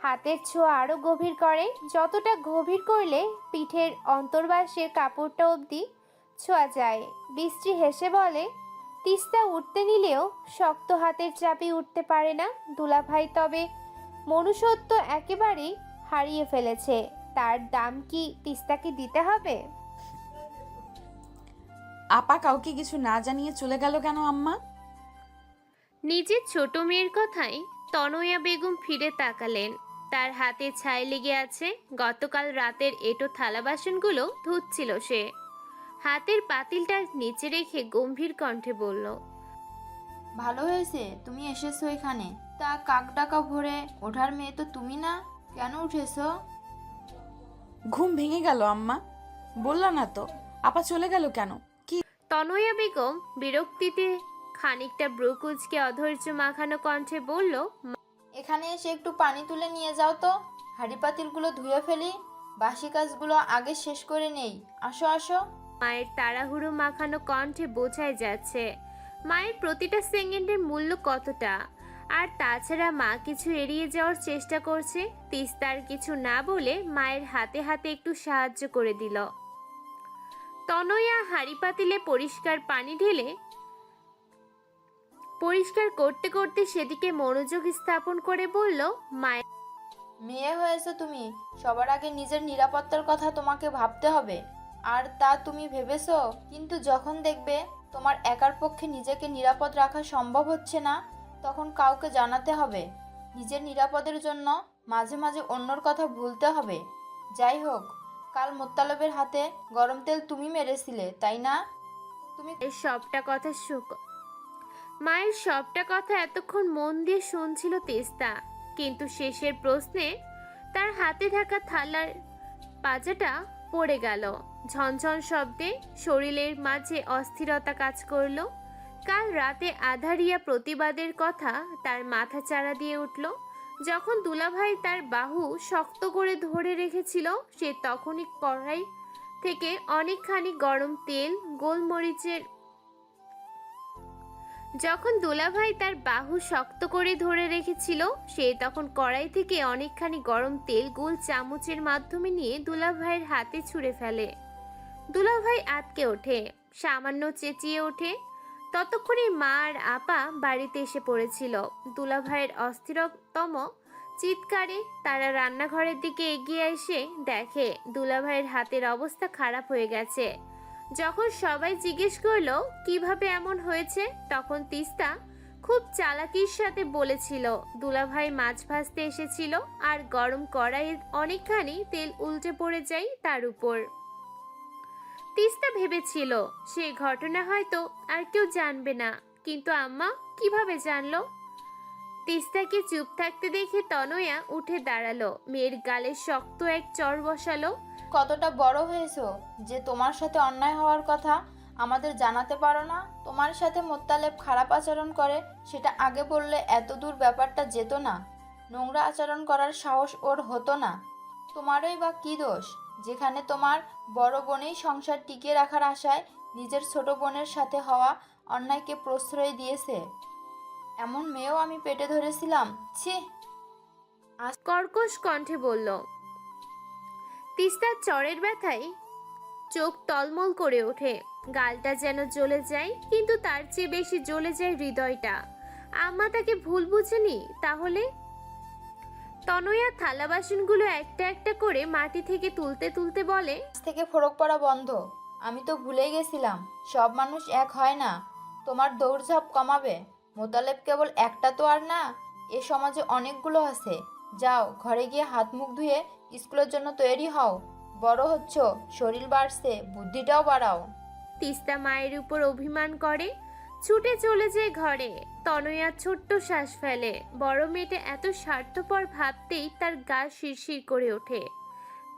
হাতের ছোঁয়া আরো গভীর করে। যতটা গভীর করলে পিঠের অন্তর্বাসের কাপড়টা অবধি ছোঁয়া যায়। বৃষ্টি হেসে বলে, তিস্তা উঠতে নিলেও শক্ত হাতের চাপে উঠতে পারে না দুলাভাই, তবে মনুষ্যত্ব একেবারেই হারিয়ে ফেলেছে। তার দাম কি তিস্তাকে দিতে হবে? আপা কাউকে কিছু না জানিয়ে চলে গেল কেন আম্মা? নিজের ছোট মেয়ের কথায় তনয়া বেগম ফিরে তাকালেন। তার হাতে ছাই লেগে আছে। গতকাল রাতের এঁটো থালা বাসনগুলো ধুচ্ছিল সে। হাতের পাতিলটা নিচে রেখে গম্ভীর কণ্ঠে বলল, ভালো হয়েছে তুমি এসেছো এখানে। তা কাক ডাকা ভোরে ওঠার মেয়ে তো তুমি না, কেন উঠেছো? ঘুম ভেঙে গেল আম্মা। বললা না তো, আপা চলে গেল কেন? কি? তনয়া বেগম বিরক্তিতে খানিকটা ব্রুকুজকে অধৈর্য মাখানো কণ্ঠে বলল, এখানে এসে একটু পানি তুলে নিয়ে যাও তো, হাঁড়ি পাতিলগুলো ধুয়ে ফেলি, বাসি কাজগুলো আগে শেষ করে নেই। আসো আসো। মায়ের তাড়াহুড়ো মাখানো কণ্ঠে বোঝাই যাচ্ছে মায়ের প্রতিটা সেকেন্ডের মূল্য কতটা। আর তাছাড়া মা কিছু এড়িয়ে যাওয়ার চেষ্টা করছে। তিস্তার কিছু না বলে মায়ের হাতে হাতে একটু সাহায্য করে দিল। তনয়া হাঁড়ি পাতিলে পরিষ্কার পানি ঢেলে পরিষ্কার করতে করতে সেদিকে মনোযোগ স্থাপন করে বলল, মায়ের মেয়ে হয়েছো তুমি, সবার আগে নিজের নিরাপত্তার কথা তোমাকে ভাবতে হবে। আর তা তুমি ভেবেছো, কিন্তু যখন দেখবে তোমার একার পক্ষে নিজেকে নিরাপদ রাখা সম্ভব হচ্ছে না, তখন কাউকে জানাতে হবে। নিজের নিরাপদের জন্য মাঝে মাঝে অন্যর কথা ভুলতে হবে। যাই হোক, কাল মোত্তালেবের হাতে গরম তেল তুমি মেরেছিলে, তাই না? তুমি মায়ের সবটা কথা এতক্ষণ মন দিয়ে শুনছিল তিস্তা, কিন্তু শেষের প্রশ্নে তার হাতে থাকা থালার পাজাটা পড়ে গেল। ঝনঝন শব্দে শরীরের মাঝে অস্থিরতা কাজ করলো। কাল রাতে আধারিয়া প্রতিবাদের কথা তার মাথা চাড়া দিয়ে উঠল। যখন দুলাভাই তার বাহু শক্ত করে ধরে রেখেছিল, সে তখনই কড়াই থেকে অনেকখানি গরম তেল গোলমরিচের যখন দুলাভাই তার বাহু শক্ত করে ধরে রেখেছিল, সে তখন কড়াই থেকে অনেকখানি গরম তেল গোল চামচের মাধ্যমে নিয়ে দুলাভাইয়ের হাতে ছুঁড়ে ফেলে। দুলাভাই আটকে ওঠে, সামান্য চেঁচিয়ে ওঠে। ততক্ষণে মা আর আপা বাড়িতে এসে পড়েছিল। দুলাভাইয়ের অস্থিরতম চিৎকারে তারা রান্নাঘরের দিকে এগিয়ে এসে দেখে দুলাভাইয়ের হাতের অবস্থা খারাপ হয়ে গেছে। যখন সবাই জিজ্ঞেস করলো কিভাবে এমন হয়েছে, তখন তিস্তা খুব চালাকির সাথে বলেছিল দুলাভাই মাছ ভাজতে এসেছিল আর গরম কড়াইয়ের অনেকখানি তেল উল্টে পড়ে যায় তার উপর। তিস্তা ভেবেছিল সেই ঘটনা হয়তো আর কেউ জানবে না, কিন্তু আম্মা কিভাবে জানলো? তিস্তাকে চুপ থাকতে দেখে তনয়া উঠে দাঁড়ালো, মেয়ের গালে শক্ত এক চড় বসালো। কতটা বড় হয়েছো যে তোমার সাথে অন্যায় হওয়ার কথা আমাদের জানাতে পারো না? তোমার সাথে মোত্তালেব খারাপ আচরণ করে সেটা আগে বললে এত দূর ব্যাপারটা যেত না। নোংরা আচরণ করার সাহস ওর হতো না। তোমারই বা কী দোষ যেখানে তোমার বড় বোনেই সংসার টিকিয়ে রাখার আশায় নিজের ছোট বোনের সাথে হওয়া অন্যায়কে প্রশ্রয় দিয়েছে? এমন মেয়েও আমি পেটে ধরেছিলাম, ছি। কর্কশ কণ্ঠে বলল। তিস্তার চড়ের ব্যথায় চোখ টলমল করে ওঠে, গালটা যেন জ্বলে যায়, কিন্তু তার চেয়ে বেশি জ্বলে যায় হৃদয়টা। আম্মা তাকে ভুল বুঝেনি তাহলে? তনয়া থালা বাসনগুলো একটা একটা করে মাটি থেকে তুলতে তুলতে বলে, আজ থেকে ফরক পড়া বন্ধ। আমি তো ভুলেই গেছিলাম সব মানুষ এক হয় না। তোমার দৌড়ঝাঁপ কমাবে। মোতালেব কেবল একটা তো আর না, এ সমাজে অনেকগুলো আছে। যাও ঘরে গিয়ে হাত মুখ ধুয়ে স্কুলের জন্য তৈরি হও। বড় হচ্ছ, শরীর বাড়ছে, বুদ্ধিটাও বাড়াও। তিস্তা মায়ের উপর অভিমান করে ছুটে চলে যায় ঘরে। তনয়া ছোট্ট শ্বাস ফেলে। বড় মেয়েটা এত স্বার্থপর ভাবতেই তার গা শিরশির করে ওঠে।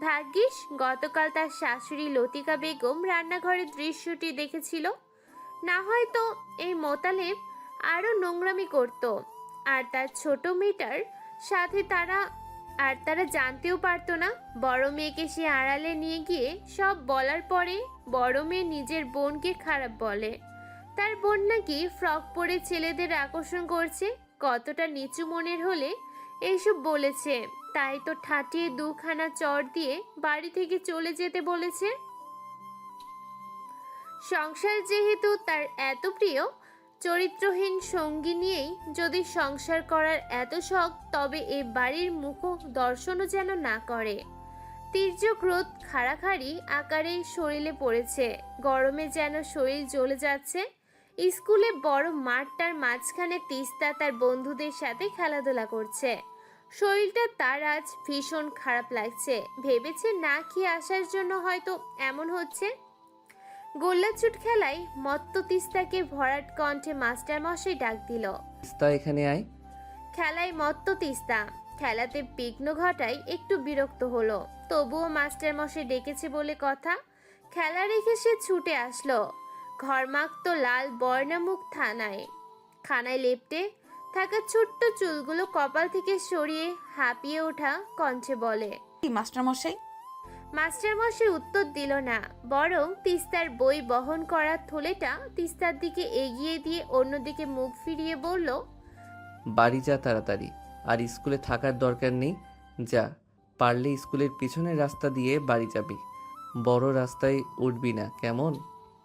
ভাগ্যিস গতকাল তার শাশুড়ি লতিকা বেগম রান্নাঘরের দৃশ্যটি দেখেছিল, না হয়তো এই মোতালেব আরো নোংরামি করত। আর তার ছোট মেয়েটার সাথে তারা জানতেও পারতো না। বড় মেয়েকে সে আড়ালে নিয়ে গিয়ে সব বলার পরে বড় মেয়ে নিজের বোনকে খারাপ বলে। তার বোন নাকি ফ্রক পরে ছেলেদের আকর্ষণ করছে। কতটা নিচু মনের হলে এইসব বলেছে, তাই তো ঠাটিয়ে দুখানা চড় দিয়ে বাড়ি থেকে চলে যেতে বলেছে। সংসার যেহেতু তার এত প্রিয়, চরিত্রহীন সঙ্গী নিয়েই যদি সংসার করার এত শখ, তবে এ বাড়ির মুখ দর্শনও যেন না করে। তীর্যক রোদ খাড়াখাড়ি আকারে শরীরে পড়েছে, গরমে যেন শরীর জ্বলে যাচ্ছে। স্কুলে বড় মাঠটার মাঝখানে তিস্তা তার বন্ধুদের সাথে খেলাধুলা করছে। শরীরটা তার আজ ভীষণ খারাপ লাগছে। ভেবেছে না খেয়ে আসার জন্য হয়তো এমন হচ্ছে। গোল্লাছুট খেলায় মত্ত তিস্তাকে ভরাট কণ্ঠে মাস্টার মশাই ডাক দিল। তিস্তা এখানে আয়। খেলায় মত্ত তিস্তা খেলাতে বিঘ্ন ঘটায় একটু বিরক্ত হলো, তবুও মাস্টার মশাই ডেকেছে বলে কথা। খেলা রেখে সে ছুটে আসলো। ঘরমাক্ত লাল বর্ণামুখ খানায় লেপ্টে থাকা ছোট্ট চুলগুলো কপাল থেকে সরিয়ে হাঁপিয়ে ওঠা কণ্ঠে বলে, কি মাস্টারমশাই? মাস্টারমশাই উত্তর দিল না, বরং তিস্তার বই বহন করা থলেটা তিস্তার দিকে এগিয়ে দিয়ে অন্যদিকে মুখ ফিরিয়ে বলল, বাড়ি যা তাড়াতাড়ি, আর স্কুলে থাকার দরকার নেই। যা, পারলে স্কুলের পিছনের রাস্তা দিয়ে বাড়ি যাবি, বড় রাস্তায় উঠবি না, কেমন?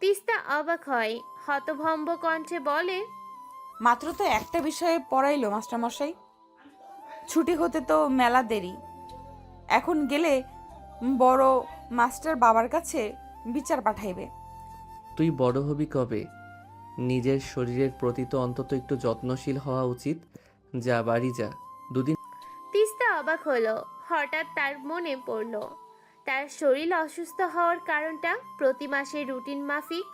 তিস্তা অবাক হয়, হতভম্ব কণ্ঠে বলে, মাত্র তো একটা বিষয়ে পড়াইলো মাস্টারমশাই, ছুটি হতে তো মেলা দেরি। এখন গেলে বড় মাস্টার বাবার কাছে বিচার পাঠাইবে। তুই বড় হবি কবে? নিজের শরীরের প্রতি তো অন্তত একটু যত্নশীল হওয়া উচিত। যা, বাড়ি যা। দুদিন। তিস্তা অবাক হলো। হঠাৎ তার মনে পড়ল তার শরীর অসুস্থ হওয়ার কারণটা। প্রতি মাসে রুটিন মাফিক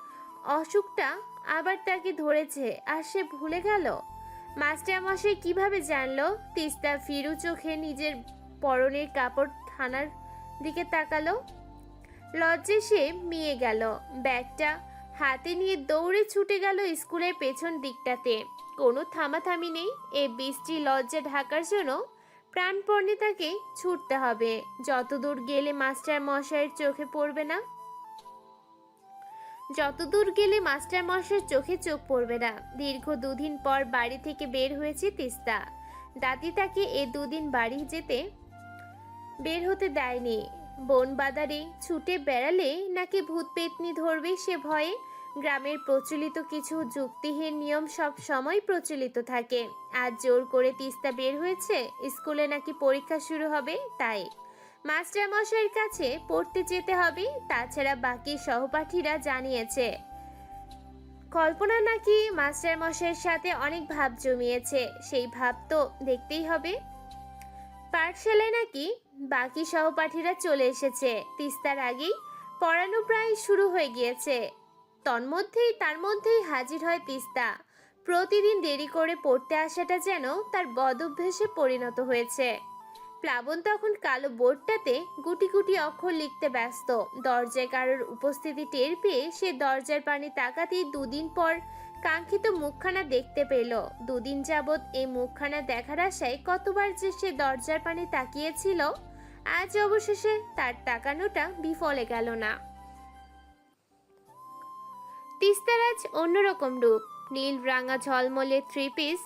অসুখটা আবার তাকে ধরেছে, আর সে ভুলে গেল। মাস্টারমশাই কিভাবে জানলো? তিস্তা ফিরু চোখে নিজের পরনের কাপড় থানার দিকে তাকালো। লজ্জে সে মিয়ে গেল। ব্যাগটা হাতে নিয়ে দৌড়ে ছুটে গেল স্কুলের পেছন দিকটাতে। কোনো থামাথামি নেই। এই বৃষ্টি লজ্জা ঢাকার জন্য প্রাণপণে তাকে ছুটতে হবে। যতদূর গেলে মাস্টার মশাইয়ের চোখে পড়বে না, চোখ পড়বে না। দীর্ঘ 2 দিন পর বাড়ি থেকে বের হয়েছে তিস্তা। দাদি তাকে এ 2 দিন বাড়ি বের হতে দেয়নি। বন বাদারে ছুটে বেড়ালে নাকি ভূত পেতনি ধরবে সে ভয়ে। গ্রামের প্রচলিত কিছু যুক্তিহীন নিয়ম সব সময় প্রচলিত থাকে। আজ জোর করে তিস্তা বের হয়েছে, স্কুলে নাকি পরীক্ষা শুরু হবে তাই মাস্টার মশাইয়ের কাছে পড়তে যেতে হবে। তাছাড়া বাকি সহপাঠীরা জানিয়েছে কল্পনা নাকি মাস্টার মশাইয়ের সাথে অনেক ভাব জমিয়েছে, সেই ভাব তো দেখতেই হবে। পাঠশালায় নাকি বাকি সহপাঠীরা চলে এসেছে, তিস্তার আগেই পড়ানো প্রায় শুরু হয়ে গিয়েছে। তার মধ্যেই হাজির হয় তিস্তা। প্রতিদিন দেরি করে পড়তে আসাটা যেন তার বদঅভ্যাসে পরিণত হয়েছে। প্লাবন তখন কালো বোর্ডটাতে গুটি গুটি অক্ষর লিখতে ব্যস্ত। দরজায় কারোর উপস্থিতি টের পেয়ে সে দরজার পানে তাকাতেই দুদিন পর কাঙ্ক্ষিত মুখখানা দেখতে পেল। দুদিন যাবৎ এই মুখখানা দেখার আশায় কতবার যে সে দরজার পানে তাকিয়েছিল, আজ অবশেষে তার তাকানোটা বিফলে গেল না। তিস্তার আজ অন্যরকম রূপ। নীল রাঙা ঝলমলে থ্রি পিস,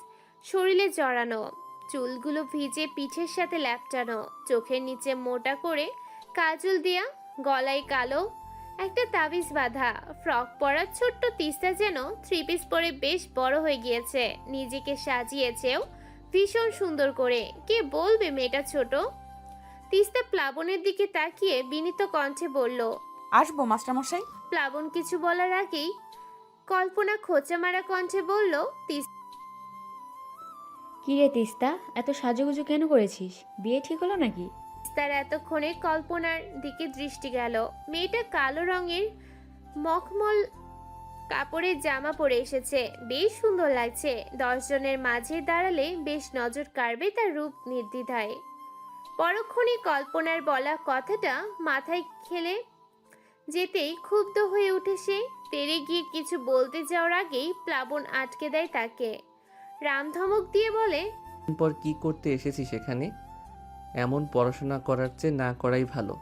শরীরে জড়ানো, চুলগুলো ভিজে পিঠের সাথে ল্যাপটানো, চোখের নিচে মোটা করে কাজল দেয়া, গলায় কালো একটা তাবিজ বাঁধা, ফ্রক পরা ছোট্ট তিস্তা যেন থ্রি পিস পরে বেশ বড় হয়ে গিয়েছে। নিজেকে সাজিয়েছেও ভীষণ সুন্দর করে। কে বলবে মেয়েটা ছোট? তিস্তা প্লাবনের দিকে তাকিয়ে বিনীত কণ্ঠে বলল, আসবো মাস্টারমশাই। প্লাবন কিছু বলার আগেই কল্পনা খোঁচা মারা কণ্ঠে বলল, কি রে তিস্তা, এত সাজুগুজু কেন করেছিস? বিয়ে ঠিক হলো নাকি? তিস্তার এতক্ষণে কল্পনার দিকে দৃষ্টি গেল। মেয়েটা কালো রঙের মখমল কাপড়ের জামা পরে এসেছে, বেশ সুন্দর লাগছে। 10 জনের মাঝে দাঁড়ালে বেশ নজর কাড়বে তার রূপ নির্দ্বিধায়। পরক্ষণে কল্পনার বলা কথাটা মাথায় খেলে যেতেই ক্ষুব্ধ হয়ে উঠে সে। তেড়ে গিয়ে কিছু বলতে যাওয়ার আগেই প্লাবন আটকে দেয় তাকে। রামধমক দিয়ে বলে, পর কি করতে এসেছি সেখানে? এমন পড়াশোনা করার চেয়ে না করাই ভালো।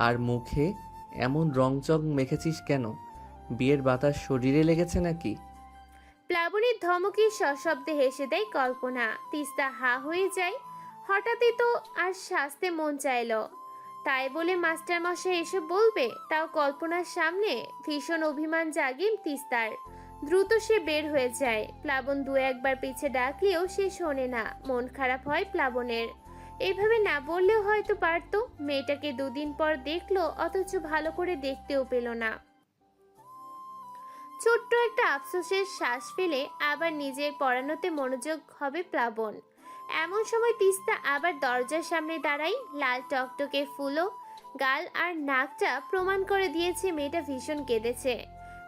আর মুখে এমন রংচং মেখেছিস কেন? বিয়ের বাতাস শরীরে লেগেছে নাকি? প্লাবনের ধমকে সশব্দে হেসে দেয় কল্পনা। তিস্তা হা হয়ে যায়। হঠাৎই তো আর শাস্তে মন চাইল, তাই বলে মাস্টার মশাই এসব বলবে? তাও কল্পনার সামনে। ভীষণ অভিমান জাগে তিস্তার। দ্রুত সে বের হয়ে যায়। প্লাবন দু একবার পিছে ডাকলেও সে শোনে না। মন খারাপ হয় প্লাবনের। এইভাবে না বললেও হয়তো পারতো। মেয়েটাকে দুদিন পর দেখলো, অথচ ভালো করে দেখতেও পেল না। ছোট্ট একটা আফসোসের শ্বাস ফেলে আবার নিজের পড়ানোতে মনোযোগ হবে প্লাবন। এমন সময় তিস্তা আবার দরজার সামনে দাঁড়ায়। লাল টকটকে ফুলো গাল আর নাকটা প্রমাণ করে দিয়েছে মেয়েটা ভীষণ কেঁদেছে।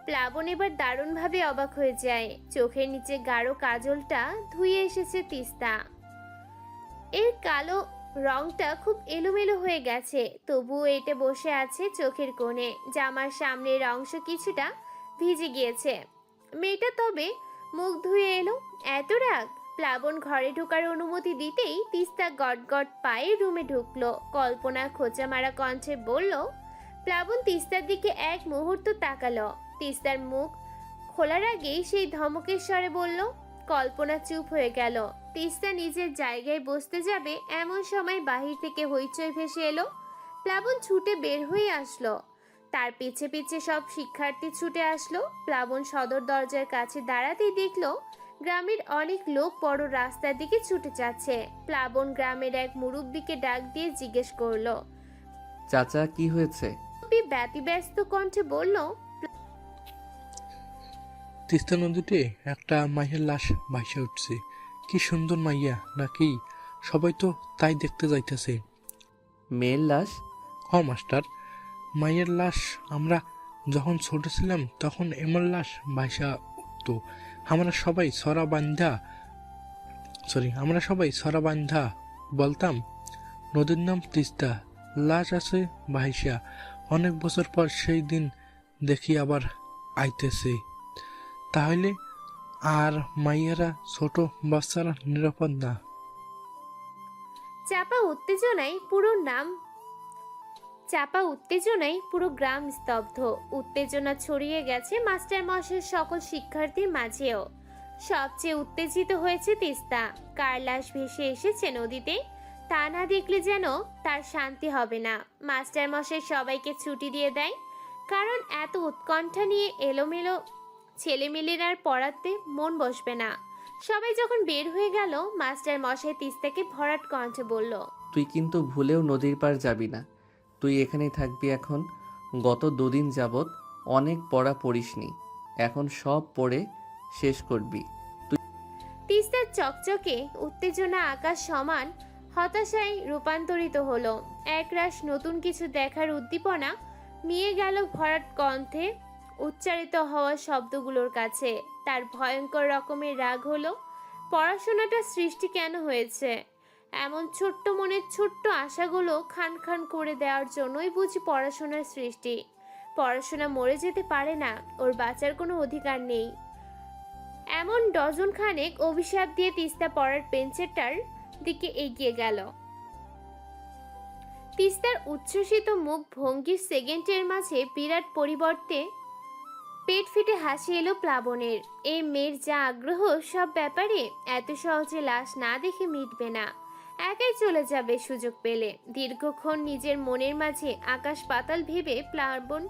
প্লাবন এবার দারুণভাবে অবাক হয়ে যায়। চোখের নিচে গাঢ় কাজলটা ধুয়ে এসেছে তিস্তা। এর কালো রংটা খুব এলোমেলো হয়ে গেছে, তবুও এটা বসে আছে চোখের কোণে। জামার সামনের অংশ কিছুটা ভিজে গিয়েছে। মেয়েটা তবে মুখ ধুয়ে এলো। এত রাগ! প্লাবন ঘরে ঢোকার অনুমতি দিতেই তিস্তা গটগট পায়ে রুমে ঢুকলো। কল্পনা খোঁচা মারা কণ্ঠে বলল। প্লাবন তিস্তার দিকে এক মুহূর্ত তাকালো। তিস্তার মুখ খোলার আগেই সেই ধমকের স্বরে বলল। কল্পনা চুপ হয়ে গেল। তিস্তা নিজের জায়গায় বসতে যাবে এমন সময় বাহির থেকে হইচই ভেসে এলো। প্লাবন ছুটে বের হয়ে আসলো। তার পিছে পিছে সব শিক্ষার্থী ছুটে আসলো। প্লাবন সদর দরজার কাছে দাঁড়াতেই দেখলো গ্রামের অনেক লোক বড় রাস্তার দিকে ছুটে যাচ্ছে। প্লাবন গ্রামের এক মুরব্বিকে ডাক দিয়ে জিজ্ঞেস করলো। চাচা, কি হয়েছে? ব্যতিব্যস্ত কণ্ঠে বলল, তিস্তা নদীতে একটা মাইয়ের লাশ ভাসে উঠছে। কি সুন্দর মাইয়া নাকি? সবাই তো তাই দেখতে যাইতেছে। মেয়ের লাশ? মাস্টার, মাইয়ের লাশ। আমরা যখন ছোট ছিলাম তখন এমন লাশ ভাসা উঠতো। আমরা সবাই ছড়া বান্ধা বলতাম নদীর নাম তিস্তা, লাশ আছে ভাইসা। অনেক বছর পর সেই দিন দেখি আবার আইতেছে। তাহলে আর মাইয়েরা, ছোট বাচ্চারা নিরাপদ না? চাপা উত্তেজনায় পুরো গ্রাম স্তব্ধ। উত্তেজনা ছড়িয়ে গেছে মাস্টার মশাইয়ের সকল শিক্ষার্থীর মাঝেও। সবচেয়ে উত্তেজিত হয়েছে তিস্তা। কার লাশ ভেসে এসেছে নদীতে তা না দেখলে যেন তার শান্তি হবে না। মাস্টার মশাই সবাইকে ছুটি দিয়ে দেয়, কারণ এত উৎকণ্ঠা নিয়ে এলোমেলো ছেলেমেয়ের আর পড়াতে মন বসবে না। সবাই যখন বের হয়ে গেল, মাস্টার মশাই তিস্তাকে ভরাট কণ্ঠে বলল, তুই কিন্তু ভুলেও নদীর পার যাবি না। তুই এখানেই থাকবি এখন। গত 2 দিন যাবৎ অনেক পড়া পড়িসনি, এখন সব পড়ে শেষ করবি। তিস্তার চকচকে উত্তেজনা আকাশ সমান হতাশায় রূপান্তরিত হলো। একরাশ নতুন কিছু দেখার উদ্দীপনা মিয়ে গেল ভরাট কণ্ঠে উচ্চারিত হওয়া শব্দগুলোর কাছে। তার ভয়ঙ্কর রকমের রাগ হলো। পড়াশোনাটা সৃষ্টি কেন হয়েছে? এমন ছোট্ট মনের ছোট্ট আশাগুলো খান খান করে দেওয়ার জন্যই বুঝি পড়াশোনার সৃষ্টি। পড়াশোনা মরে যেতে পারে না, ওর বাঁচার কোনো অধিকার নেই। এমন ডজন খানেক অভিশাপ দিয়ে তিস্তা পড়ার বেঞ্চেটার দিকে এগিয়ে গেল। তিস্তার উচ্ছ্বসিত মুখ ভঙ্গির সেকেন্ডের মাঝে বিরাট পরিবর্তে পেট ফেটে হাসি এলো প্লাবনের। এই মেয়ের যা আগ্রহ সব ব্যাপারে, এত সহজে লাশ না দেখে মিটবে না। একাই চলে যাবে সুযোগ পেলে। দীর্ঘক্ষণ নিজের মনের মাঝে আকাশ পাতাল ভেবে প্লাবন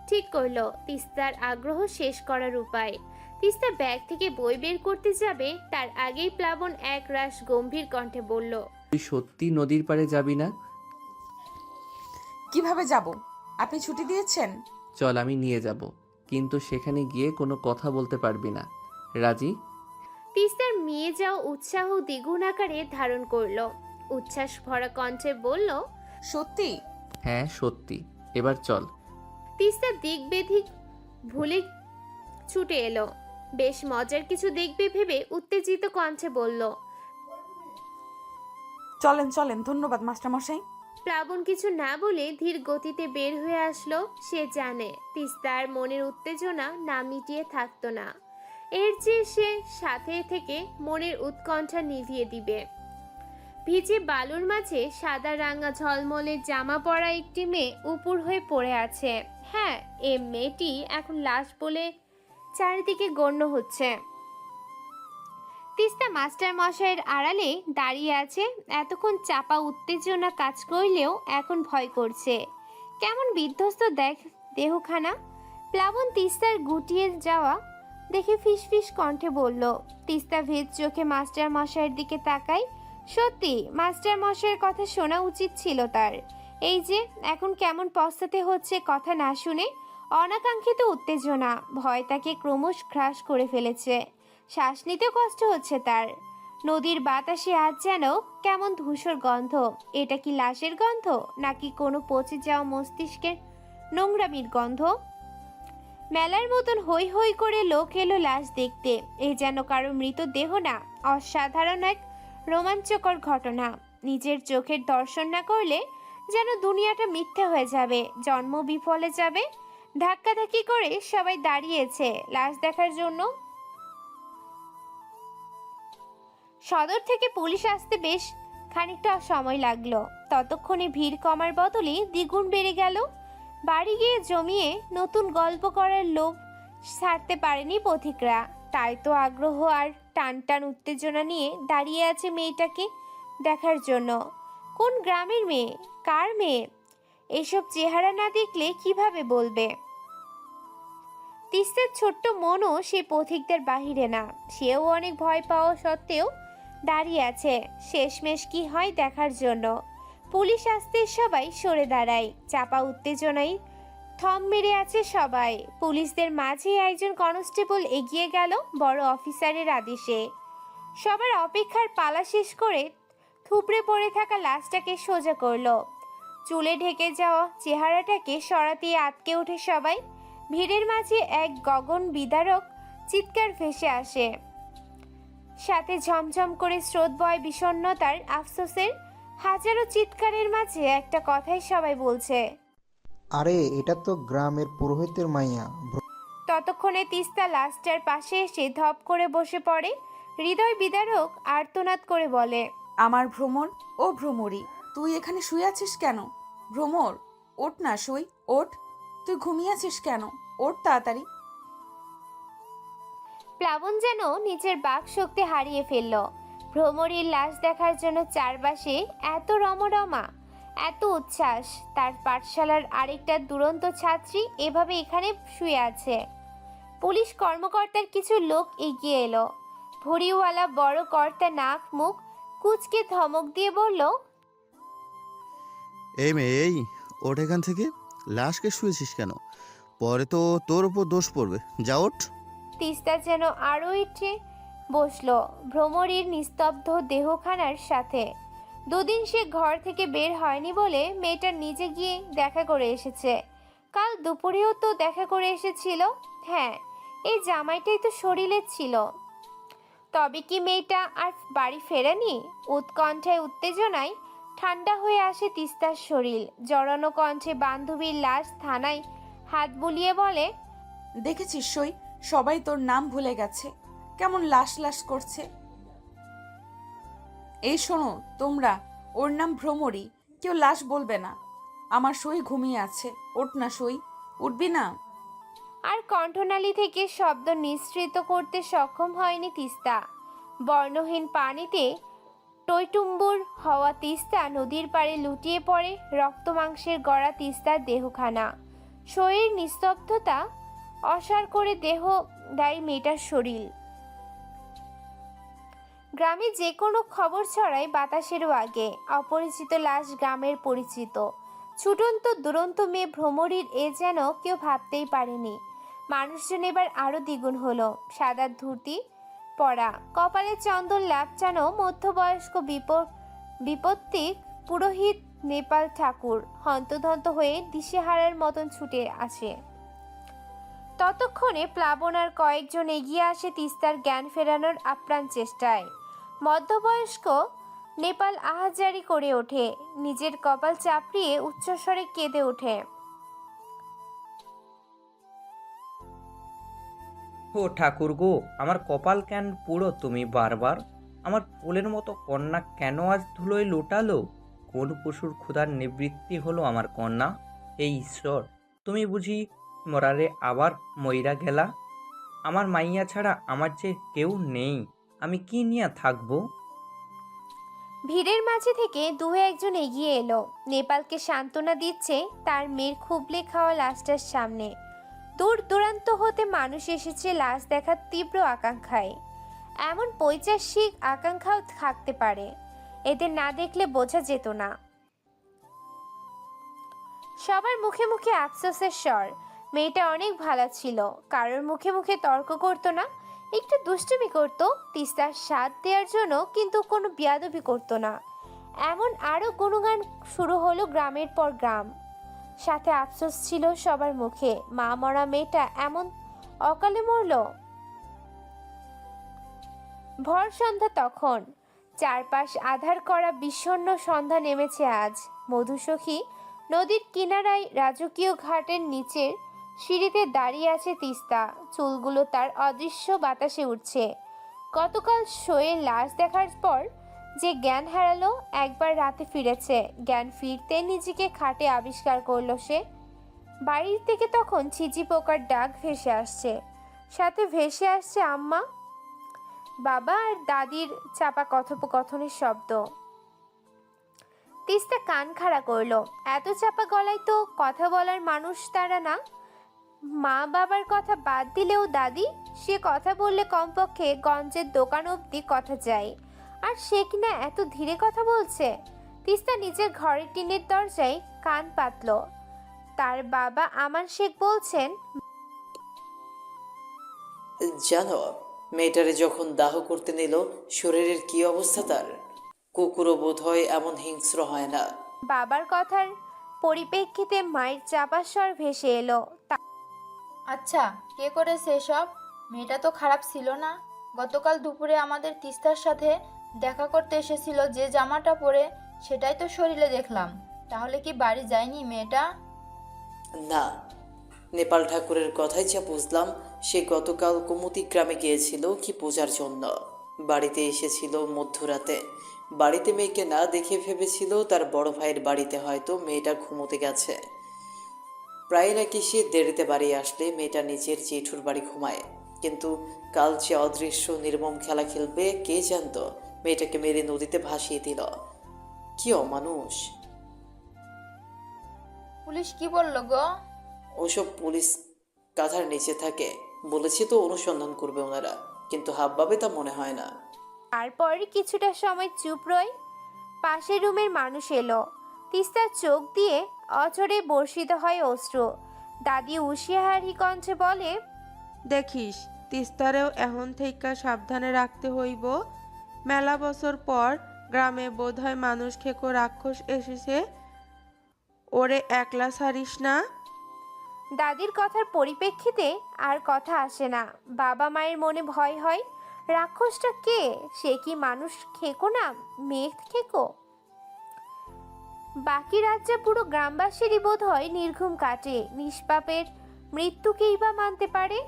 ঠিক করলো তিস্তার আগ্রহ শেষ করার উপায়। তিস্তা ব্যাগ থেকে বই বের করতে যাবে, তার আগেই প্লাবন এক রাশ গম্ভীর কণ্ঠে বলল, তুই সত্যি নদীর পাড়ে যাবি না? কিভাবে যাব? আপনি ছুটি দিয়েছেন? চল, আমি নিয়ে যাব, কিন্তু সেখানে গিয়ে কোনো কথা বলতে পারবি না। রাজি? তিস্তার মিয়ে যাও উৎসাহ দ্বিগুণ আকারে ধারণ করলো। উচ্ছ্বাস ভরা কণ্ঠে বলল, সত্যি? হ্যাঁ সত্যি, এবার চল। তিস্তা দিক বেধিক ভুলে ছুটে এলো। বেশ মজার কিছু দেখবে ভেবে উত্তেজিত কণ্ঠে বলল, চলেন চলেন, ধন্যবাদ মাস্টারমশাই। প্লাবন কিছু না বলে ধীর গতিতে বের হয়ে আসলো। সে জানে তিস্তার মনের উত্তেজনা না মিটিয়ে থাকতো না। এর চেয়ে সে সাথে থেকে মনের উৎকণ্ঠা নিভিয়ে দিবে। ভিজে বালুর মাঝে সাদা রাঙা ঝলমলে জামা পরা একটি মেয়ে উপুর হয়ে পড়ে আছে। হ্যাঁ, এ মেয়েটি এখন লাশ বলে চারিদিকে গণ্য হচ্ছে। তিস্তা মাস্টার মশাইয়ের আড়ালে দাঁড়িয়ে আছে। এতক্ষণ চাপা উত্তেজনা কাজ করলেও এখন ভয় করছে। কেমন বিধ্বস্ত দেহখানা। প্লাবন তিস্তার গুটিয়ে যাওয়া দেখে ফিসফিস কণ্ঠে বলল। তিস্তা ভেদ চোখে মাস্টার মশাইয়ের দিকে তাকায়। সত্যি মাস্টার মশাইয়ের কথা শোনা উচিত ছিল তার। এই যে এখন কেমন পস্তাতে হচ্ছে কথা না শুনে। অনাকাঙ্ক্ষিত উত্তেজনা, ভয় তাকে ক্রমশ গ্রাস করে ফেলেছে। শ্বাস নিতেও কষ্ট হচ্ছে তার। নদীর বাতাসে আজ যেন কেমন ধূসর গন্ধ। এটা কি লাশের গন্ধ, নাকি কোনো পচে যাওয়া মস্তিষ্কের নোংরামির গন্ধ? মেলার মতন হই হই করে লোক এলো লাশ দেখতে। এই যেন কারো মৃতদেহ না, অসাধারণ এক রোমাঞ্চকর ঘটনা। নিজের চোখের দর্শন না করলে যেন দুনিয়াটা মিথ্যা হয়ে যাবে, জন্ম বিফলে যাবে। ধাক্কাধাক্কি করে সবাই দাঁড়িয়েছে লাশ দেখার জন্য। সদর থেকে পুলিশ আসতে বেশ খানিকটা সময় লাগলো। ততক্ষণে ভিড় কমার বদলে দ্বিগুণ বেড়ে গেল। বাড়ি গিয়ে জমিয়ে নতুন গল্প করার লোভ ছাড়তে পারেনি পথিকরা। তাই তো আগ্রহ আর টান টান উত্তেজনা নিয়ে দাঁড়িয়ে আছে মেয়েটাকে দেখার জন্য। কোন গ্রামের মেয়ে, কার মেয়ে, এসব চেহারা না দেখলে কিভাবে বলবে? তিস্তার ছোট্ট মনও সে পথিকদের বাহিরে না। সেও অনেক ভয় পাওয়া সত্ত্বেও দাঁড়িয়ে আছে শেষমেশ কি হয় দেখার জন্য। পুলিশ আসতে সবাই সরে দাঁড়ায়। চাপা উত্তেজনায় থম মেরে আছে সবাই। পুলিশদের মাঝে একজন কনস্টেবল এগিয়ে গেল বড় অফিসারের আদেশে। সবার অপেক্ষার পালা শেষ করে থুবড়ে পড়ে থাকা লাশটাকে সোজা করলো। চুলে ঢেকে যাওয়া চেহারাটাকে সরাতে আটকে ওঠে সবাই। ভিড়ের মাঝে এক গগন বিদারক চিৎকার ভেসে আসে, সাথে ঝমঝম করে স্রোত বয় বিষণ্ণতার, আফসোসের। হাজারো চিৎকারের মাঝে একটা কথাই সবাই বলছে, আরে এটা তো গ্রামের পুরোহিতের মাইয়া। ততক্ষণে তিস্তা লাশটার পাশে এসে ধপ করে বসে পড়ে। হৃদয় বিদারক আর্তনাদ করে বলে, আমার ভ্রমর, ও ভ্রমরি, তুই এখানে শুয়ে আছিস কেন? ভ্রমর, ওঠ না, শুই, ওঠ। তুই ঘুমিয়ে আছিস কেন? ওঠ তাড়াতাড়ি। প্লাবন যেন নিজের বাক শক্তি হারিয়ে ফেলল। ভ্রমরীর লাশ দেখার জন্য চারপাশে এত রমরমা, এত উচ্ছ্বাস। তার পাঠশালার আরেকটা দুরন্ত ছাত্রী এভাবে এখানে শুয়ে আছে। পুলিশ কর্মকর্তার কিছু লোক এগিয়ে এলো। ভুঁড়িওয়ালা বড় কর্তা নাক মুখ কুচকে ধমক দিয়ে বলল, এই মেয়ে, এই ওঠ এখান থেকে। লাশকে শুয়েছিস কেন? পরে তো তোর ওপর দোষ পড়বে। যা ওঠ। তিস্তা যেন আরো উঠে বসলো ভ্রমরীর নিস্তব্ধ দেহখানার সাথে। দুদিন সে ঘর থেকে বের হয়নি বলে মেয়েটা নিজে গিয়ে দেখা করে এসেছে। কাল দুপুরেও তো দেখা করে এসেছিল। হ্যাঁ, এই জামাইটাই তো শরীরের ছিল। তবে কি মেয়েটা আর বাড়ি ফেরেনি? উৎকণ্ঠায় উত্তেজনায় ঠান্ডা হয়ে আসে তিস্তার শরীর। জড়ানো কণ্ঠে বান্ধবীর লাশ থানায় হাত বুলিয়ে বলে, দেখেছিস সই, সবাই তোর নাম ভুলে গেছে, কেমন লাশ লাশ করছে। এই শোনো তোমরা, ওর নাম ভ্রমরী, কেউ লাশ বলবে না। আমার সই ঘুমিয়ে আছে, ওঠ না সই, উঠবি না? আর কণ্ঠনালী থেকে শব্দ নিঃসৃত করতে সক্ষম হয়নি তিস্তা। বর্ণহীন পানিতে টইটুম্বুর হওয়া তিস্তা নদীর পাড়ে লুটিয়ে পড়ে। রক্ত মাংসের গড়া তিস্তার দেহখানা। শরীর নিস্তব্ধতা অসাড় করে দেহ দেয় মেয়েটার শরীর। গ্রামে যে কোনো খবর ছড়ায় বাতাসেরও আগে। অপরিচিত লাশ গ্রামের পরিচিত। ছুটন্ত দুরন্ত মেয়ে ভ্রমরীর এ যেন কেউ ভাবতেই পারেনি। মানুষজন এবার আরো দ্বিগুণ হলো। সাদা ধুতি পরা, কপালে চন্দন লাপচানো মধ্যবয়স্ক বিপত্তিক পুরোহিত নেপাল ঠাকুর হন্তদন্ত হয়ে দিশেহারার মতন ছুটে আসে। ততক্ষণে প্লাবন আর কয়েকজন এগিয়ে আসে তিস্তার জ্ঞান ফেরানোর আপ্রাণ চেষ্টায়। মধ্যবয়স্ক নেপাল আহাজারি করে ওঠে, নিজের কপাল চাপড়িয়ে উচ্চস্বরে কেঁদে ওঠে। ও ঠাকুর গো, আমার কপাল কেন পুরো তুমি বারবার? আমার ফুলের মতো কন্যা কেন আজ ধুলোয় লোটালো? কোন পশুর ক্ষুধার নিবৃত্তি হলো আমার কন্যা? এই ঈশ্বর, তুমি বুঝি মরারে আবার মইরা গেলা? আমার মাইয়া ছাড়া আমার যে কেউ নেই, আমি কি নিয়ে থাকবো? ভিড়ের মাঝে থেকে দু একজন এগিয়ে এলো। নেপালকে সান্ত্বনা দিচ্ছে তার মেয়ের খুবলে খাওয়া লাশটার সামনে। দূর দূরান্ত হতে মানুষ এসেছে লাশ দেখার তীব্র আকাঙ্ক্ষায়। এমন পৈচাসিক আকাঙ্ক্ষাও থাকতে পারে, এদের না দেখলে বোঝা যেত না। সবার মুখে মুখে আফসোসের স্বর। মেয়েটা অনেক ভালো ছিল, কারোর মুখে মুখে তর্ক করতো না, একটু দুষ্টুমি করতো তিস্তার স্বাদ দেওয়ার জন্য, কিন্তু কোনো বিয়াদবি করতো না। এমন আরো গুণগান শুরু হলো গ্রামের পর গ্রাম। সাথে আফসোস ছিল সবার মুখে, মা মরা মেয়েটা এমন অকালে মরল। ভর সন্ধ্যা তখন। চারপাশ আধার করা বিষণ্ণ সন্ধ্যা নেমেছে আজ। মধুসখী নদীর কিনারায় রাজকীয় ঘাটের নিচের সিঁড়িতে দাঁড়িয়ে আছে তিস্তা। চুলগুলো তার অদৃশ্য বাতাসে উঠছে। গতকাল শোয়ের লাশ দেখার পর যে জ্ঞান হারালো, একবার রাতে ফিরেছে। জ্ঞান ফিরতে নিজেকে খাটে আবিষ্কার করলো সে। বাড়ির থেকে তখন ছিজি পোকার ডাক ভেসে আসছে, সাথে ভেসে আসছে আম্মা, বাবা আর দাদির চাপা কথোপকথনের শব্দ। তিস্তা কান খাড়া করলো। এত চাপা গলায় তো কথা বলার মানুষ তারা না। মা বাবার কথা বাদ দিলেও দাদি, সে কথা বললে কমপক্ষে গঞ্জের দোকান অবধি কথা যায়, আর সে কিনা এত ধীরে কথা বলছে। তিস্তা নিজের ঘরের টিনের দরজায় কান পাতল। তার বাবা আমান শেখ বলছেন, জানো মেয়েটারে যখন দাহ করতে নিল শরীরের কি অবস্থা তার? কুকুরও বোধ হয় এমন হিংস্র হয় না। বাবার কথার পরিপ্রেক্ষিতে মায়ের চাপা স্বর ভেসে এলো। আচ্ছা, কে করেছে এসব? মেয়েটা তো খারাপ ছিল না। গতকাল দুপুরে আমাদের তিস্তার সাথে দেখা করতে এসেছিল, যে জামাটা পরে সেটাই তো শরীরে দেখলাম। তাহলে কি বাড়ি যায়নি মেয়েটা? না, নেপাল ঠাকুরের কথাই যা বুঝলাম, সে গতকাল কুমতি গ্রামে গিয়েছিল কি পূজার জন্য। বাড়িতে এসেছিল মধ্যরাতে। বাড়িতে মেয়েকে না দেখে ভেবেছিল তার বড় ভাইয়ের বাড়িতে হয়তো মেয়েটা ঘুমোতে গেছে। প্রায় নাকি সে দেরিতে বাড়ি আসলে মেয়েটা নিজের জেঠুর বাড়ি ঘুমায়, কিন্তু কাল যে অদৃশ্য নির্মম খেলা খেলবে কে জানতো। মেয়েটাকে মেরে নদীতে ভাসিয়ে দিল। কি অমানুষ! পুলিশ কি বলল গো? ওসব পুলিশ কাঁথার নিচে থাকে, বলেছি তো অনুসন্ধান করবে ওনারা, কিন্তু হাবভাবে তা মনে হয় না। তারপর কিছুটা সময় চুপ রই। পাশের রুমের মানুষ এলো। তিস্তার চোখ দিয়ে অঝরে বর্ষিত হয় অশ্রু। দাদি হুঁশিয়ারি কণ্ঠে বলে, দেখিস তিস্তারেও এখন থেকে সাবধানে রাখতে হইব। মেলা বছর পর গ্রামে বোধহয় মানুষ খেকো রাক্ষস এসেছে, ওরে একলা ছাড়িস না। দাদির কথার পরিপ্রেক্ষিতে আর কথা আসে না। বাবা মায়ের মনে ভয় হয়, রাক্ষসটা কে? সে কি মানুষ খেকো না মেঘ খেকো? বাকি রাজ্যে পুরো গ্রামবাসীরই বোধ হয় নির্ঘুম কাটে। নিষ্পাপের মৃত্যুকেই বা মানতে পারে?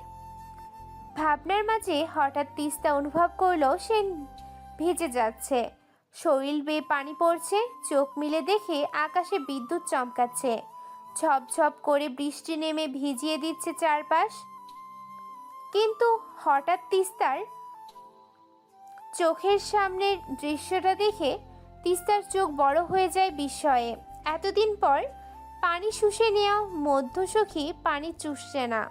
ভাবনার মাঝে হঠাৎ তিস্তা অনুভব করলো সে ভিজে যাচ্ছে। শরীর বেয়ে পানি পড়ছে। চোখ মিলে দেখে আকাশে বিদ্যুৎ চমকাচ্ছে। ঝপঝপ করে বৃষ্টি নেমে ভিজিয়ে দিচ্ছে চারপাশ। কিন্তু হঠাৎ তিস্তার চোখের সামনের দৃশ্যটা দেখে তিস্তার চোখ বড় হয়ে যায় বিস্ময়ে। এতদিন পর পানি শুষে নেওয়া মধ্যসখী পানি চুষছে না।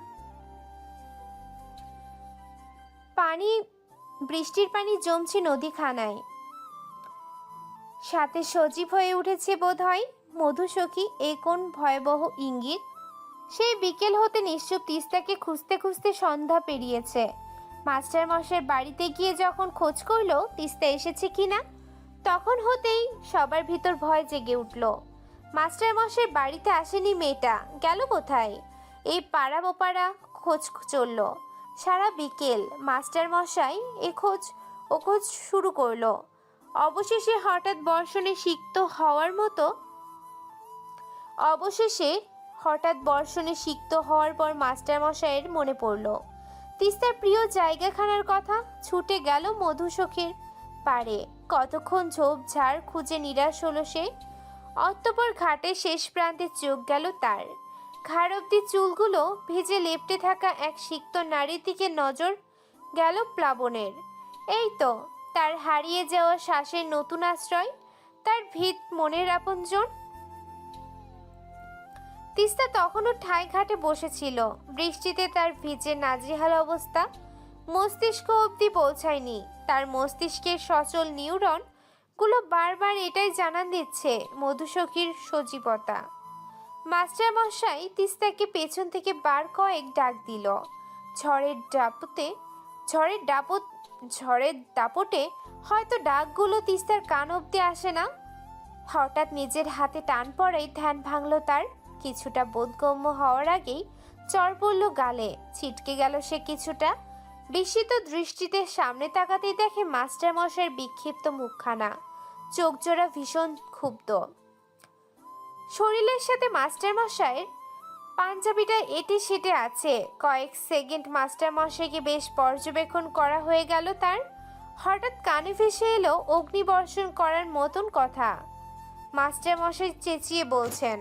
বৃষ্টির পানি জমছে নদীখানায়, সাথে সজীব হয়ে উঠেছে বোধহয়। মধুসখী এ কোন ভয়াবহ ইঙ্গিত? সেই বিকেল হতে নিশ্চুপ তিস্তাকে খুঁজতে খুঁজতে সন্ধ্যা পেরিয়েছে। মাস্টার মশাইয়ের বাড়িতে গিয়ে যখন খোঁজ করলো তিস্তা এসেছে কিনা, তখন হতেই সবার ভিতর ভয় জেগে উঠল। মাস্টার মশাইয়ের বাড়িতে আসেনি মেয়েটা, গেল কোথায়? এই পাড়া বোপাড়া খোঁজ চলল সারা বিকেল। মাস্টার মশাই ও খোঁজ শুরু করলো। অবশেষে হঠাৎ বর্ষণে সিক্ত হওয়ার পর মাস্টার মশাইয়ের মনে পড়ল তিস্তার প্রিয় জায়গাখানার কথা। ছুটে গেল মধুসখীর পাড়ে। কতক্ষণ ঝোপঝাড় খুঁজে নিরাশ হলো সে। অতঃপর ঘাটের শেষ প্রান্তে চোখ গেল তার। ঘাড় অব্দি চুলগুলো ভিজে লেপ্টে থাকা এক সিক্ত নারীর দিকে নজর গেল প্লাবনের। এই তো তার হারিয়ে যাওয়া শ্বাসের নতুন আশ্রয়, তার ভিত মনের আপনজন। তিস্তা তখনও ঠায় ঘাটে বসেছিল। বৃষ্টিতে তার ভিজে নাজেহাল অবস্থা। মস্তিষ্ক অবধি পৌঁছায়নি। তার মস্তিষ্কের সচল নিউরন গুলো বারবার এটাই জানান দিচ্ছে মধুসখীর সজীবতা। মাস্টার মশাই তিস্তাকে পেছন থেকে বার কয়েক ডাক দিল। ঝড়ের দাপটে হয়তো ডাকগুলো তিস্তার কান অব্দি আসে না। হঠাৎ নিজের হাতে টান পড়াই ধ্যান ভাঙল তার। কিছুটা বোধগম্য হওয়ার আগেই চড় পড়ল গালে। ছিটকে গেল সে কিছুটা। বিস্মিত দৃষ্টিতে সামনে তাকাতেই দেখে মাস্টার মশাইয়ের বিক্ষিপ্ত মুখখানা, চোখ জোড়া ভীষণ ক্ষুব্ধ। শরীরের সাথে মাস্টার মশাইয়ের পাঞ্জাবিটা এটে সেটে আছে। কয়েক সেকেন্ড মাস্টার মশাইকে বেশ পর্যবেক্ষণ করা হয়ে গেল তার। হঠাৎ কানে ভেসে এলো অগ্নিবর্ষণ করার মতন কথা। মাস্টার মশাই চেঁচিয়ে বলছেন,